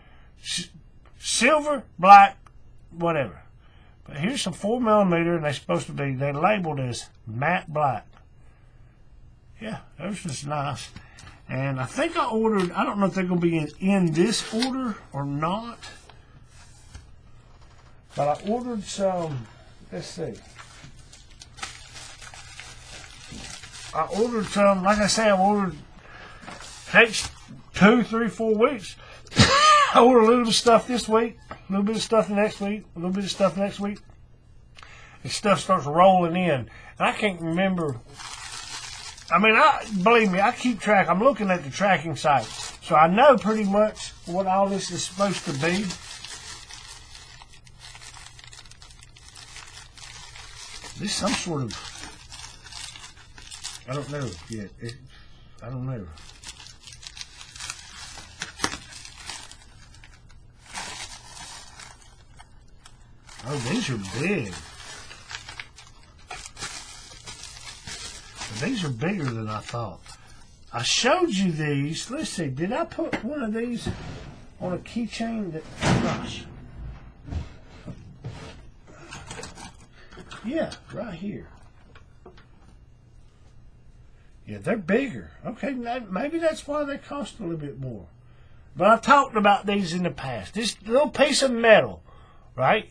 Silver, black, whatever. But here's some 4mm, and they're supposed to be, they're labeled as matte black. Yeah, those just nice. And I think I ordered, I don't know if they're going to be in this order or not. But I ordered some, let's see. I ordered some, like I say, I ordered, takes 2, 3, 4 weeks. I ordered a little bit of stuff this week, a little bit of stuff next week, a little bit of stuff next week. And stuff starts rolling in. And I can't remember. I mean, believe me, I keep track. I'm looking at the tracking site. So I know pretty much what all this is supposed to be. This is some sort of, I don't know yet. I don't know. Oh, these are big. These are bigger than I thought. I showed you these. Let's see. Did I put one of these on a keychain? Gosh. Yeah, right here. Yeah, they're bigger. Okay, maybe that's why they cost a little bit more. But I've talked about these in the past. This little piece of metal, right?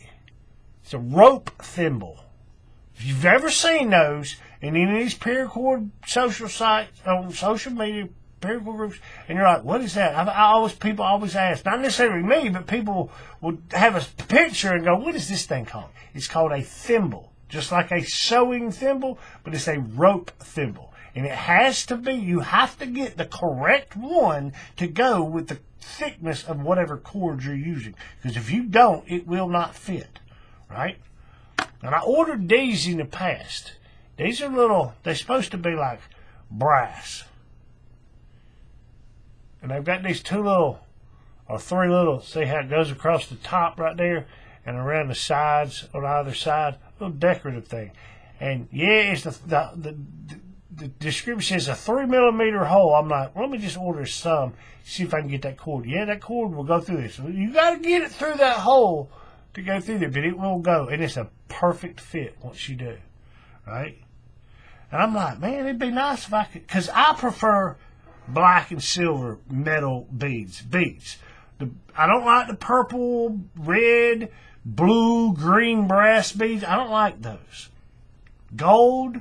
It's a rope thimble. If you've ever seen those in any of these Paracord social sites, on social media, Paracord groups, and you're like, what is that? People always ask, not necessarily me, but people would have a picture and go, what is this thing called? It's called a thimble. Just like a sewing thimble, but it's a rope thimble. And it has to be, you have to get the correct one to go with the thickness of whatever cord you're using. Because if you don't, it will not fit. Right? And I ordered these in the past. These are little, they're supposed to be like brass. And they've got these 2 little, or 3 little, see how it goes across the top right there and around the sides on either side, little decorative thing. And yeah, it's the description says a 3mm hole. I'm like, let me just order some, see if I can get that cord. Yeah, that cord will go through this. You got to get it through that hole to go through there, but it will go, and it's a perfect fit once you do, right? And I'm like, man, it'd be nice if I could, because I prefer black and silver metal beads. I don't like the purple, red, blue, green brass beads. I don't like those. Gold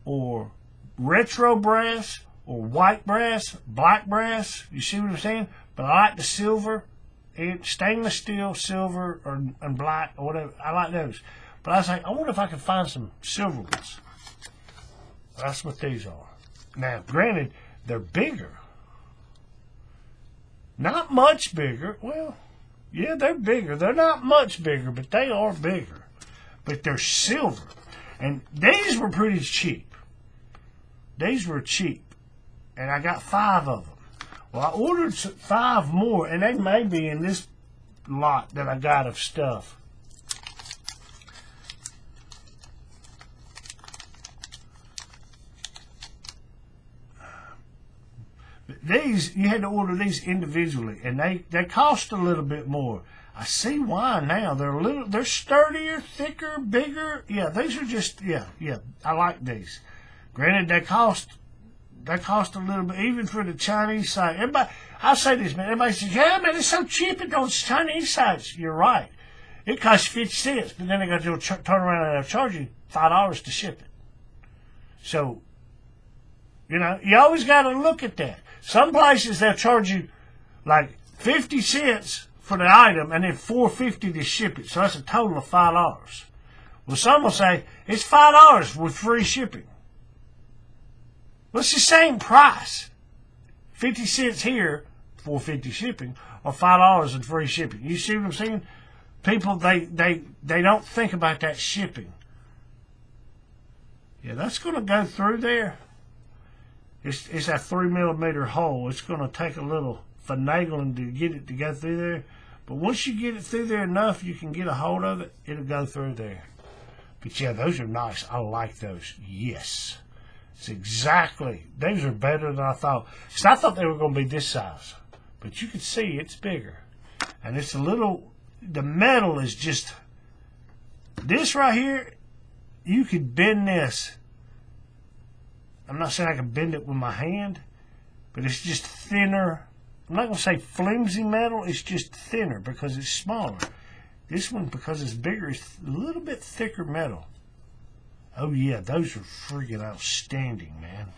or retro brass or white brass, black brass, you see what I'm saying? But I like the silver. Stainless steel, silver, and black, or whatever. I like those. But I was like, I wonder if I could find some silver ones. That's what these are. Now, granted, they're bigger. Not much bigger. Well, yeah, they're bigger. They're not much bigger, but they are bigger. But they're silver. And these were pretty cheap. These were cheap. And I got 5 of them. Well, I ordered 5 more, and they may be in this lot that I got of stuff. These, you had to order these individually, and they cost a little bit more. I see why now. They're sturdier, thicker, bigger. Yeah, these are just, yeah, I like these. Granted, they cost a little bit, even for the Chinese site. Everybody, I'll say this, man. Everybody says, yeah, man, it's so cheap at those Chinese sites. You're right. It costs 50 cents, but then they got to turn around and they'll charge you $5 to ship it. So, you know, you always got to look at that. Some places, they'll charge you like 50 cents for the item and then $4.50 to ship it. So that's a total of $5. Well, some will say, it's $5 with free shipping. Well, it's the same price. 50 cents here, $4.50 shipping, or $5 in free shipping. You see what I'm saying? People, they don't think about that shipping. Yeah, that's going to go through there. It's a 3mm hole. It's going to take a little finagling to get it to go through there. But once you get it through there enough, you can get a hold of it, it'll go through there. But yeah, those are nice. I like those. Yes. It's exactly. Those are better than I thought. So I thought they were going to be this size. But you can see it's bigger. And it's a little, the metal is just, this right here, you could bend this. I'm not saying I can bend it with my hand, but it's just thinner. I'm not going to say flimsy metal, it's just thinner because it's smaller. This one, because it's bigger, is a little bit thicker metal. Oh yeah, those are freaking outstanding, man.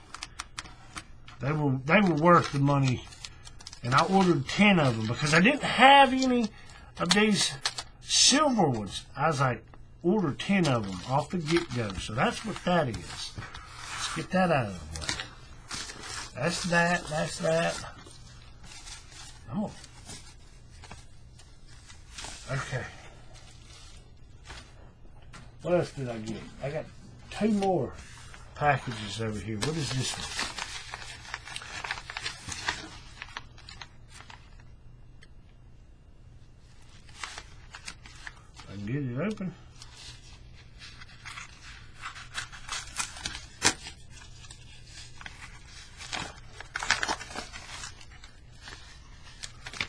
They were worth the money. And I ordered 10 of them because I didn't have any of these silver ones. I was like, order 10 of them off the get-go. So that's what that is. Let's get that out of the way. That's that. That's that. I'm gonna. Okay. What else did I get? I got 2 more packages over here. What is this one? I can get it open.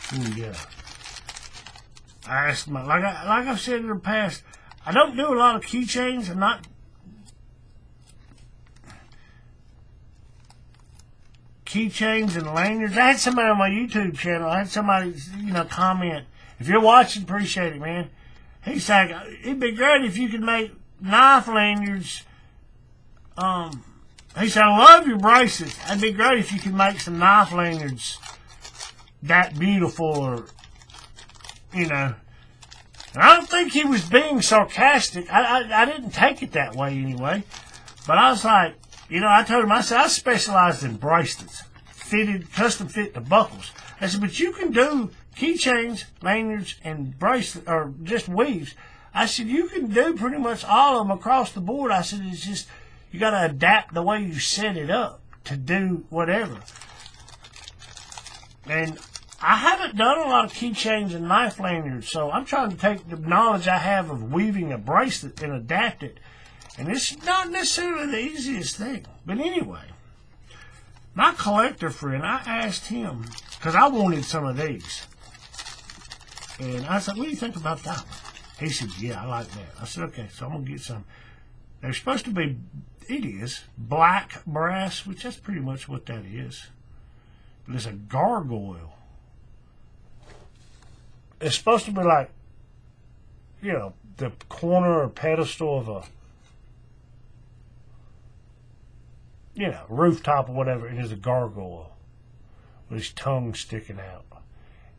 Oh yeah. I asked my like I've said in the past, I don't do a lot of keychains. I'm not keychains and lanyards. I had somebody on my YouTube channel. I had somebody, comment. If you're watching, appreciate it, man. He's like, it'd be great if you could make knife lanyards. He said, I love your bracelets. It'd be great if you could make some knife lanyards that beautiful, or, And I don't think he was being sarcastic. I didn't take it that way anyway. But I was like, I told him, I said, I specialized in bracelets, custom fit to buckles. I said, but you can do keychains, lanyards, and bracelets, or just weaves. I said, you can do pretty much all of them across the board. I said, it's just, you got to adapt the way you set it up to do whatever. And I haven't done a lot of keychains and knife lanyards, so I'm trying to take the knowledge I have of weaving a bracelet and adapt it. And it's not necessarily the easiest thing. But anyway, my collector friend, I asked him, because I wanted some of these. And I said, what do you think about that one? He said, yeah, I like that. I said, okay, so I'm going to get some. They're supposed to be, it is, black brass, which that's pretty much what that is. But it's a gargoyle. It's supposed to be like, the corner or pedestal of a, rooftop or whatever. It is a gargoyle with his tongue sticking out.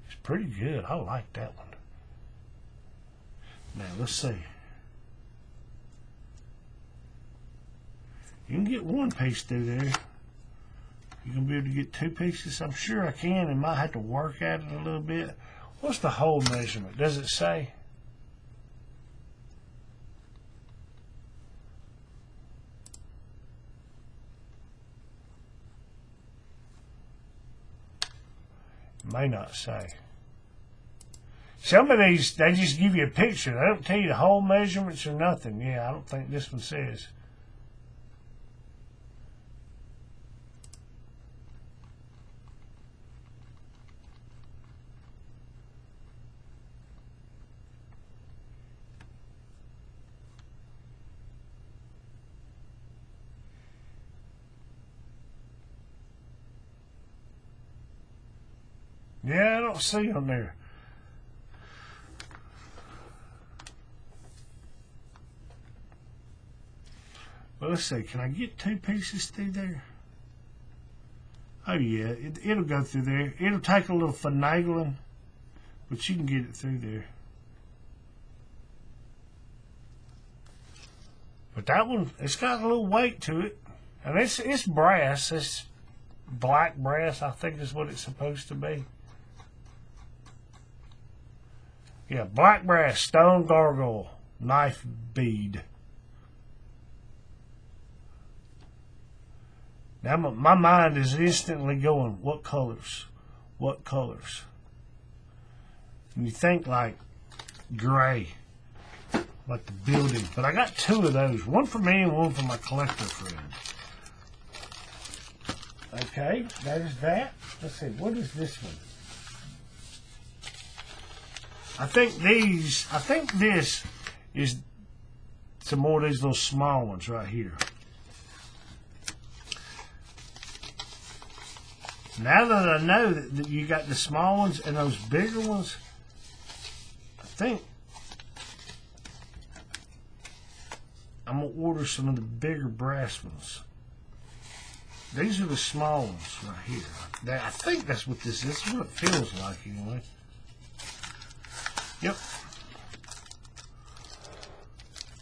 It's pretty good. I like that one. Now, let's see. You can get one piece through there. You can be able to get 2 pieces. I'm sure I can, and might have to work at it a little bit. What's the hole measurement? Does it say? It may not say. Some of these, they just give you a picture. They don't tell you the hole measurements or nothing. Yeah, I don't think this one says. Yeah, I don't see on there. Well, let's see. Can I get 2 pieces through there? Oh, yeah. It'll go through there. It'll take a little finagling, but you can get it through there. But that one, it's got a little weight to it. And it's brass. It's black brass, I think is what it's supposed to be. Yeah, black brass, stone gargoyle, knife bead. Now my mind is instantly going, what colors? What colors? And you think like gray, like the building. But I got two of those, one for me and one for my collector friend. Okay, that is that. Let's see, what is this one? I think this is some more of these little small ones right here. Now that I know that you got the small ones and those bigger ones, I think I'm going to order some of the bigger brass ones. These are the small ones right here. I think that's what this is. This is what it feels like anyway. Yep.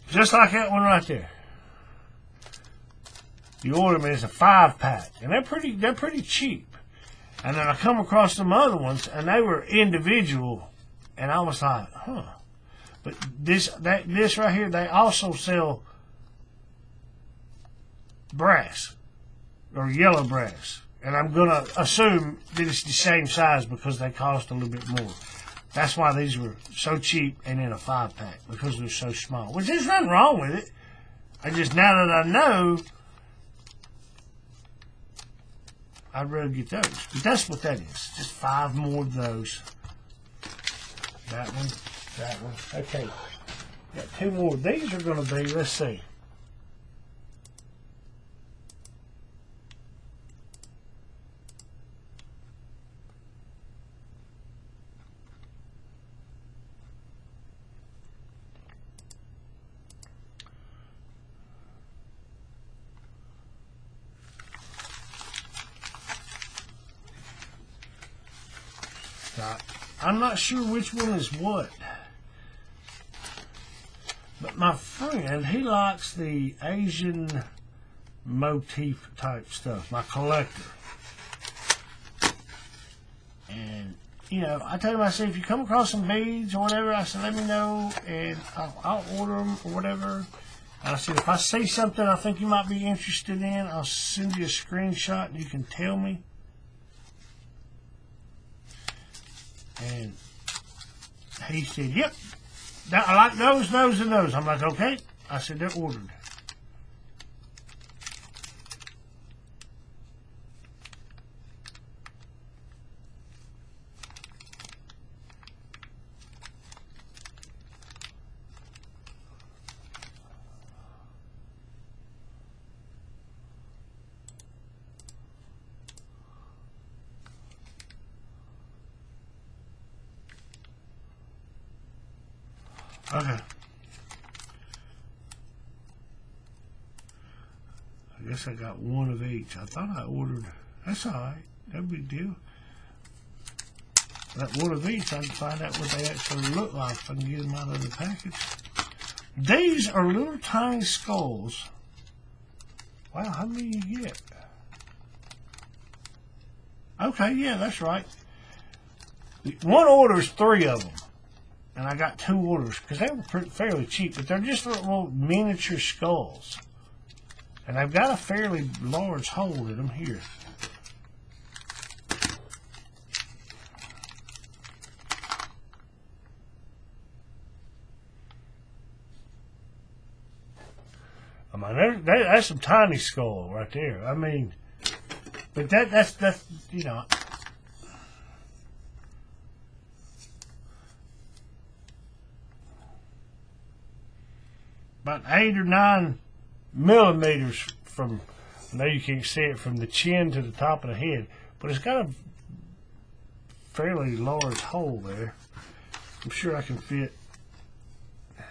Just like that one right there. You order them as a 5-pack, and they're pretty cheap. And then I come across some other ones, and they were individual, and I was like, huh. But this right here, they also sell brass or yellow brass, and I'm gonna assume that it's the same size because they cost a little bit more. That's why these were so cheap and in a 5-pack, because they're so small. Which there's nothing wrong with it. I just, now that I know, I'd rather get those. But that's what that is. Just 5 more of those. That one. That one. Okay. Got 2 more. These are going to be, let's see. I'm not sure which one is what. But my friend, he likes the Asian motif type stuff, my collector. And, you know, I told him, I said, if you come across some beads or whatever, I said, let me know, and I'll order them or whatever. And I said, if I see something I think you might be interested in, I'll send you a screenshot and you can tell me. And he said, yep, I like those, and those. I'm like, okay. I said, they're ordered. Okay. I guess I got 1 of each. I thought I ordered. That's all right. No big deal. That 1 of each, I can find out what they actually look like if I can get them out of the package. These are little tiny skulls. Wow, how many you get? Okay, yeah, that's right. 1 order is 3 of them. And I got 2 orders because they were fairly cheap, but they're just little miniature skulls. And I've got a fairly large hole in them here. I mean, that's some tiny skull right there. I mean, but that's you know. About 8 or 9 millimeters from, I know you can't see it, from the chin to the top of the head, but it's got a fairly large hole there. I'm sure I can fit. I'm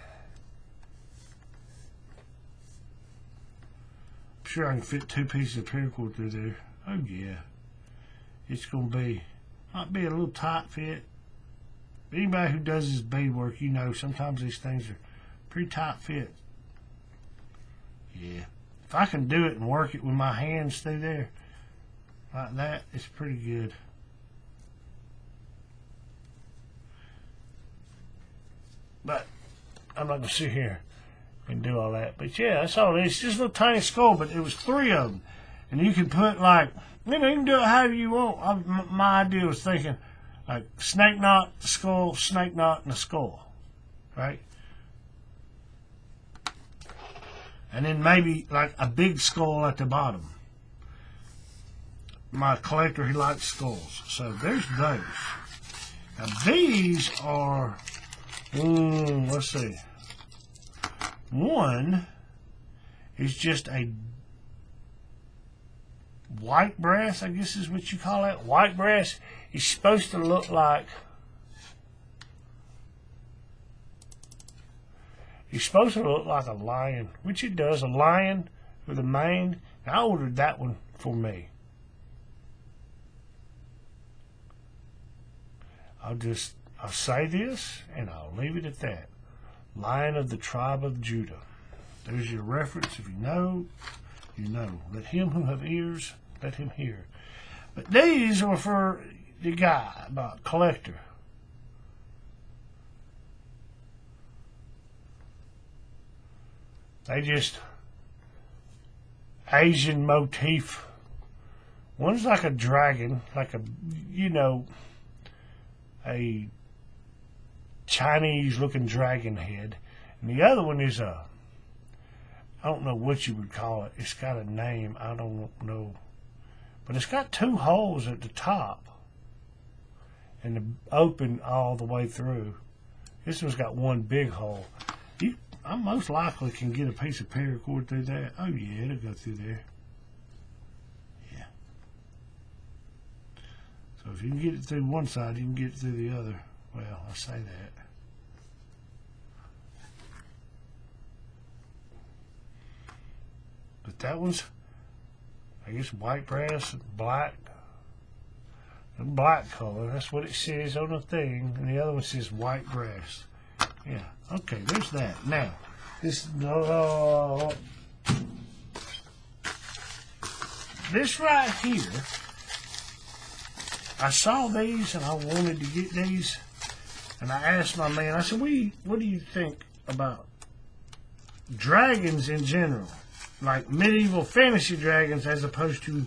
sure I can fit 2 pieces of paracord through there. Oh yeah, it's gonna be, might be a little tight fit. Anybody who does this beadwork, you know sometimes these things are pretty tight fit. Yeah, if I can do it and work it with my hands through there like that, it's pretty good. But I'm not gonna sit here and do all that. But yeah, that's all it is. It's just a little tiny skull, but it was 3 of them. And you can put like, you know, you can do it however you want. My idea was thinking like snake knot, skull, snake knot, and a skull, right? And then maybe like a big skull at the bottom. My collector, he likes skulls. So there's those. Now these are, let's see. One is just a white brass, I guess is what you call it. White brass is supposed to look like, it's supposed to look like a lion, which it does, a lion with a mane. I ordered that one for me. I'll say this and I'll leave it at that. Lion of the tribe of Judah. There's your reference. If you know, you know. Let him who have ears, let him hear. But these are for the guy, about collector. They just Asian motif. One's like a dragon, like a, you know, a Chinese looking dragon head. And the other one is a, I don't know what you would call it. It's got a name. I don't know. But it's got two holes at the top and the open all the way through. This one's got one big hole. I most likely can get a piece of paracord through that. Oh yeah, it'll go through there. Yeah. So if you can get it through one side, you can get it through the other. Well, I say that. But that one's, I guess, white brass, black. A black color. That's what it says on the thing. And the other one says white brass. Yeah. Okay, there's that. Now, this right here, I saw these and I wanted to get these, and I asked my man, I said, what do you think about dragons in general? Like medieval fantasy dragons as opposed to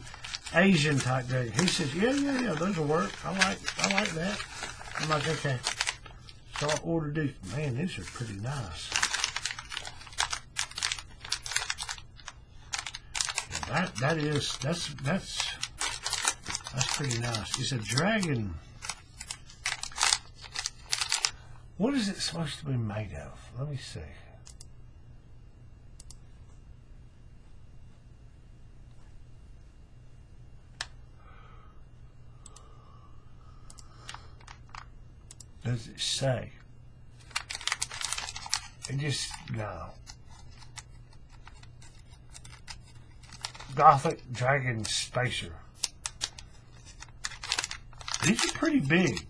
Asian type dragons. He says, yeah, those will work. I like that. I'm like, okay. So I ordered these. Man, these are pretty nice. Yeah, that's pretty nice. It's a dragon. What is it supposed to be made of? Let me see. Does it say? It just, no. Gothic Dragon Spacer. These are pretty big.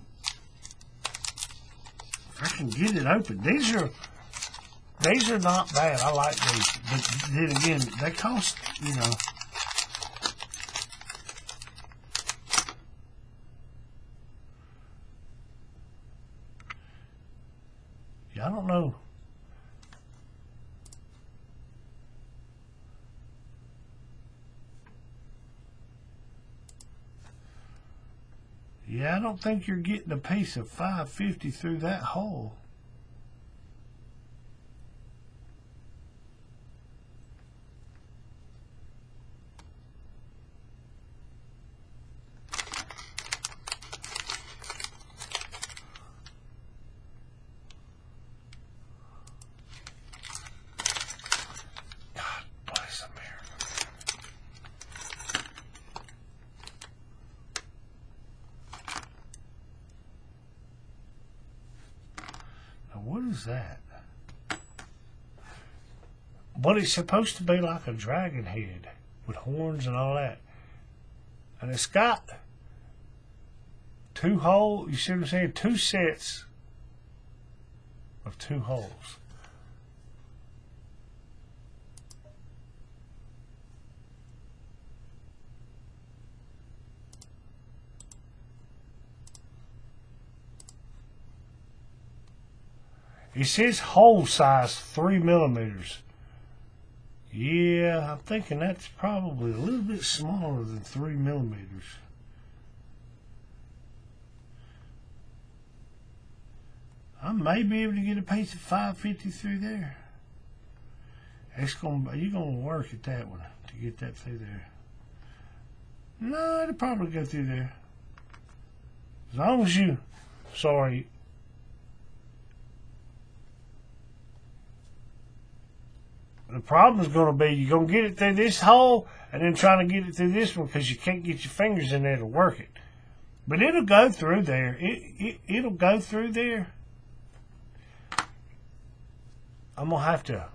If I can get it open. These are not bad. I like these. But then again, they cost, you know. I don't know. Yeah, I don't think you're getting a piece of 550 through that hole. What is that? But it's supposed to be like a dragon head with horns and all that. And it's got two holes, you see what I'm saying? Two sets of two holes. It says hole size 3 millimeters. Yeah, I'm thinking that's probably a little bit smaller than 3 millimeters. I may be able to get a piece of 550 through there. You're gonna work at that one to get that through there. No, it'll probably go through there. As long as you, sorry. The problem is going to be you're going to get it through this hole and then trying to get it through this one because you can't get your fingers in there to work it. But it'll go through there. It'll go through there. I'm going to have to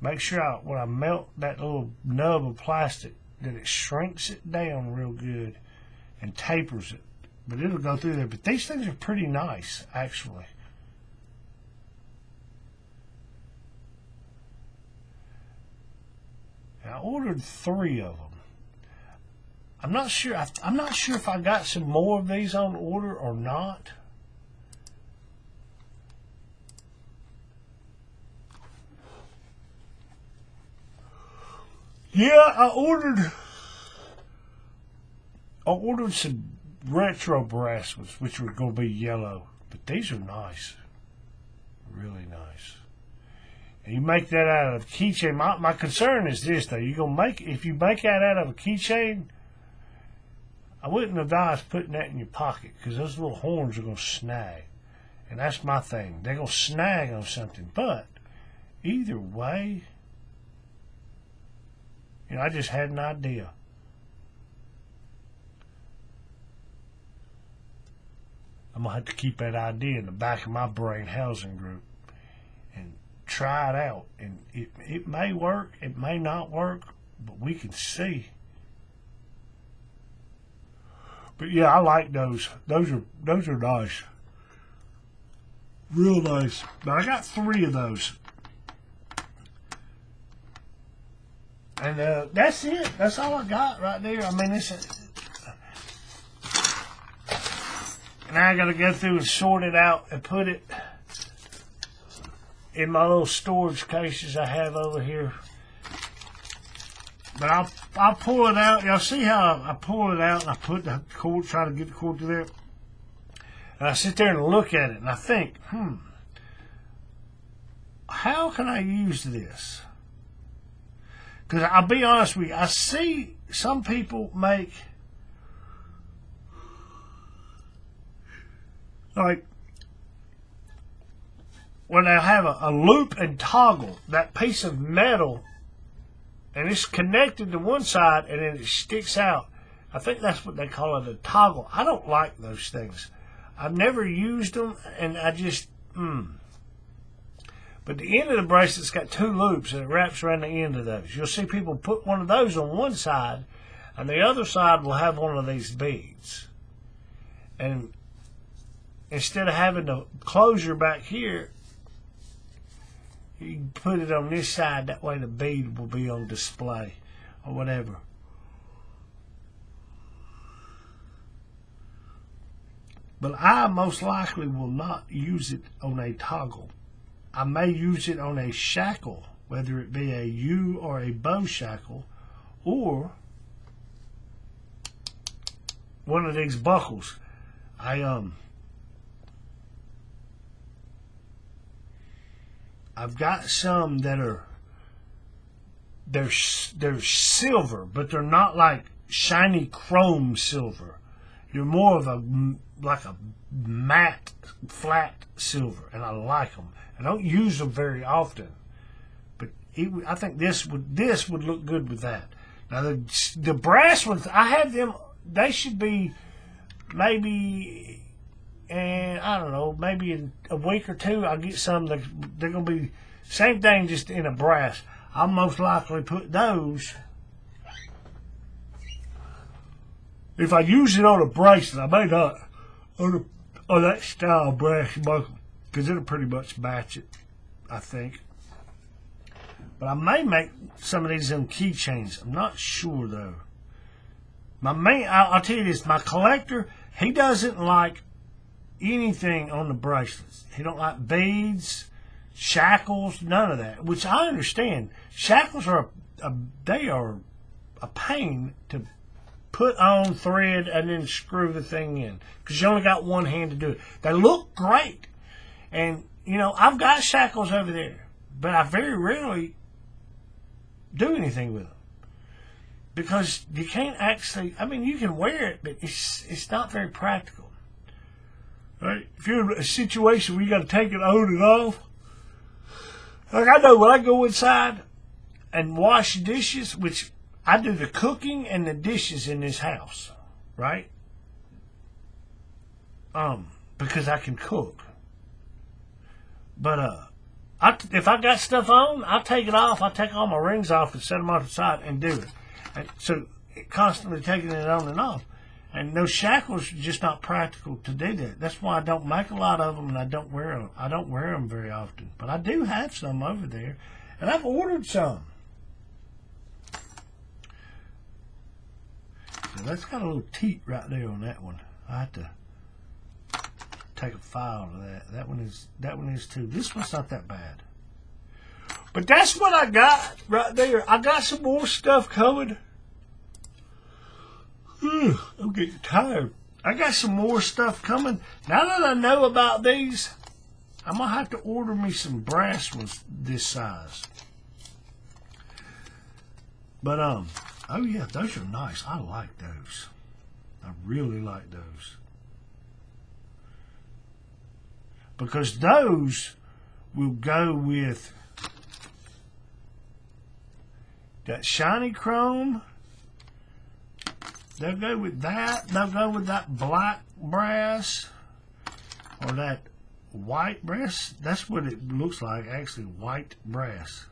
make sure when I melt that little nub of plastic that it shrinks it down real good and tapers it. But it'll go through there. But these things are pretty nice, actually. I ordered 3 of them. I'm not sure if I got some more of these on order or not. Yeah, I ordered some retro bracelets, which were going to be yellow, but these are nice, really nice. And you make that out of a keychain. My concern is this, though. If you make that out of a keychain, I wouldn't advise putting that in your pocket because those little horns are going to snag. And that's my thing. They're going to snag on something. But either way, I just had an idea. I'm going to have to keep that idea in the back of my brain housing group and try it out. And it may work, it may not work, but we can see. But yeah, I like those. Those are nice. Real nice. But I got 3 of those. And that's it. That's all I got right there. I mean, now I got to go through and sort it out and put it in my little storage cases I have over here. But I'll pull it out. Y'all see how I pull it out and I put the cord, try to get the cord to there. And I sit there and look at it and I think, how can I use this? Because I'll be honest with you, I see some people make, like, when they have a loop and toggle, that piece of metal, and it's connected to one side and then it sticks out. I think that's what they call it, a toggle. I don't like those things. I've never used them, and I just, But the end of the bracelet's got 2 loops, and it wraps around the end of those. You'll see people put one of those on one side, and the other side will have one of these beads. And instead of having the closure back here, you can put it on this side. That way the bead will be on display or whatever. But I most likely will not use it on a toggle. I may use it on a shackle, whether it be a U or a bow shackle, or one of these buckles. I've got some that are they're silver, but they're not like shiny chrome silver. They're more of a matte, flat silver, and I like them. I don't use them very often, but I think this would look good with that. Now the brass ones, I have them. They should be maybe, and I don't know, maybe in a week or 2, I'll get some. They're gonna be same thing, just in a brass. I'll most likely put those. If I use it on a bracelet, I may not on that style brass buckle, because it'll pretty much match it, I think. But I may make some of these in keychains. I'm not sure though. I'll tell you this, my collector, he doesn't like anything on the bracelets. He don't like beads, shackles, none of that. Which I understand. Shackles are they are a pain to put on, thread, and then screw the thing in, because you only got one hand to do it. They look great, and you know, I've got shackles over there, but I very rarely do anything with them, because you can't actually, I mean, you can wear it, but it's not very practical. Right? If you're in a situation where you got to take it on and off, like I know when I go inside and wash dishes, which I do the cooking and the dishes in this house, right? Because I can cook. But if I got stuff on, I'll take it off. I'll take all my rings off and set them off the side and do it. And so constantly taking it on and off. And those shackles are just not practical to do that. That's why I don't make a lot of them, and I don't wear them. I don't wear them very often. But I do have some over there, and I've ordered some. So that's got a little teat right there on that one. I have to take a file of that. That one is too. This one's not that bad. But that's what I got right there. I got some more stuff coming. I'm getting tired. I got some more stuff coming. Now that I know about these, I'm going to have to order me some brass ones this size. But, oh yeah, those are nice. I like those. I really like those. Because those will go with that shiny chrome. They'll go with that. They'll go with that black brass or that white brass. That's what it looks like, actually, white brass.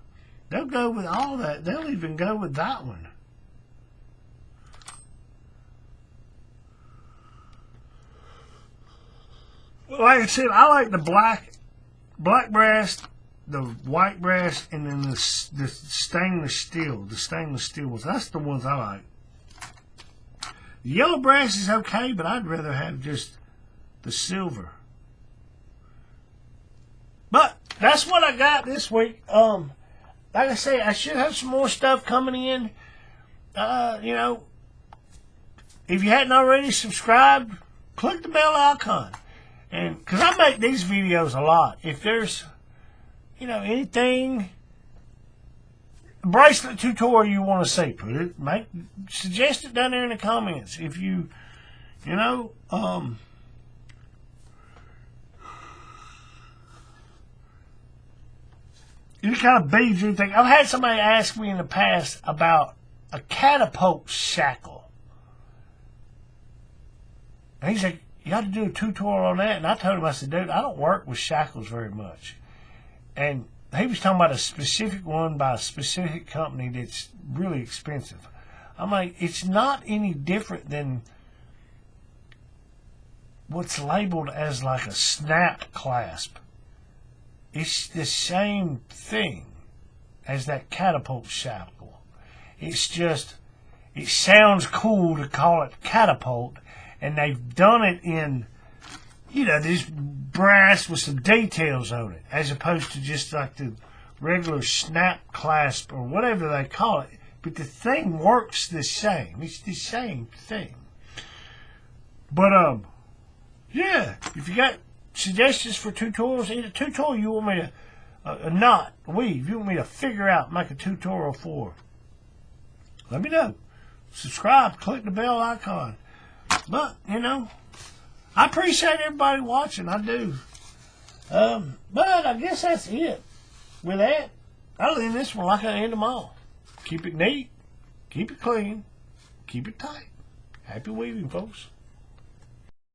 They'll go with all that. They'll even go with that one. Like I said, I like the black brass, the white brass, and then the stainless steel. The stainless steel ones. That's the ones I like. The yellow brass is okay, but I'd rather have just the silver. But that's what I got this week. Like I say, I should have some more stuff coming in. You know, if you hadn't already subscribed, click the bell icon. And because I make these videos a lot. If there's, you know, anything, bracelet tutorial you want to see, suggest it down there in the comments. If you know, any kind of beads or anything. I've had somebody ask me in the past about a catapult shackle. And he's like, you got to do a tutorial on that. And I told him, I said, dude, I don't work with shackles very much. And he was talking about a specific one by a specific company that's really expensive. I'm like, it's not any different than what's labeled as like a snap clasp. It's the same thing as that catapult shackle. It's just, it sounds cool to call it catapult, and they've done it in, you know, this brass with some details on it, as opposed to just like the regular snap clasp or whatever they call it. But the thing works the same. It's the same thing. But yeah, if you got suggestions for tutorials, any tutorial you want me to if you want me to figure out, make a tutorial for, let me know. Subscribe, click the bell icon. But, you know, I appreciate everybody watching. I do. But I guess that's it. With that, I'll end this one like I end them all. Keep it neat, keep it clean, keep it tight. Happy weaving, folks.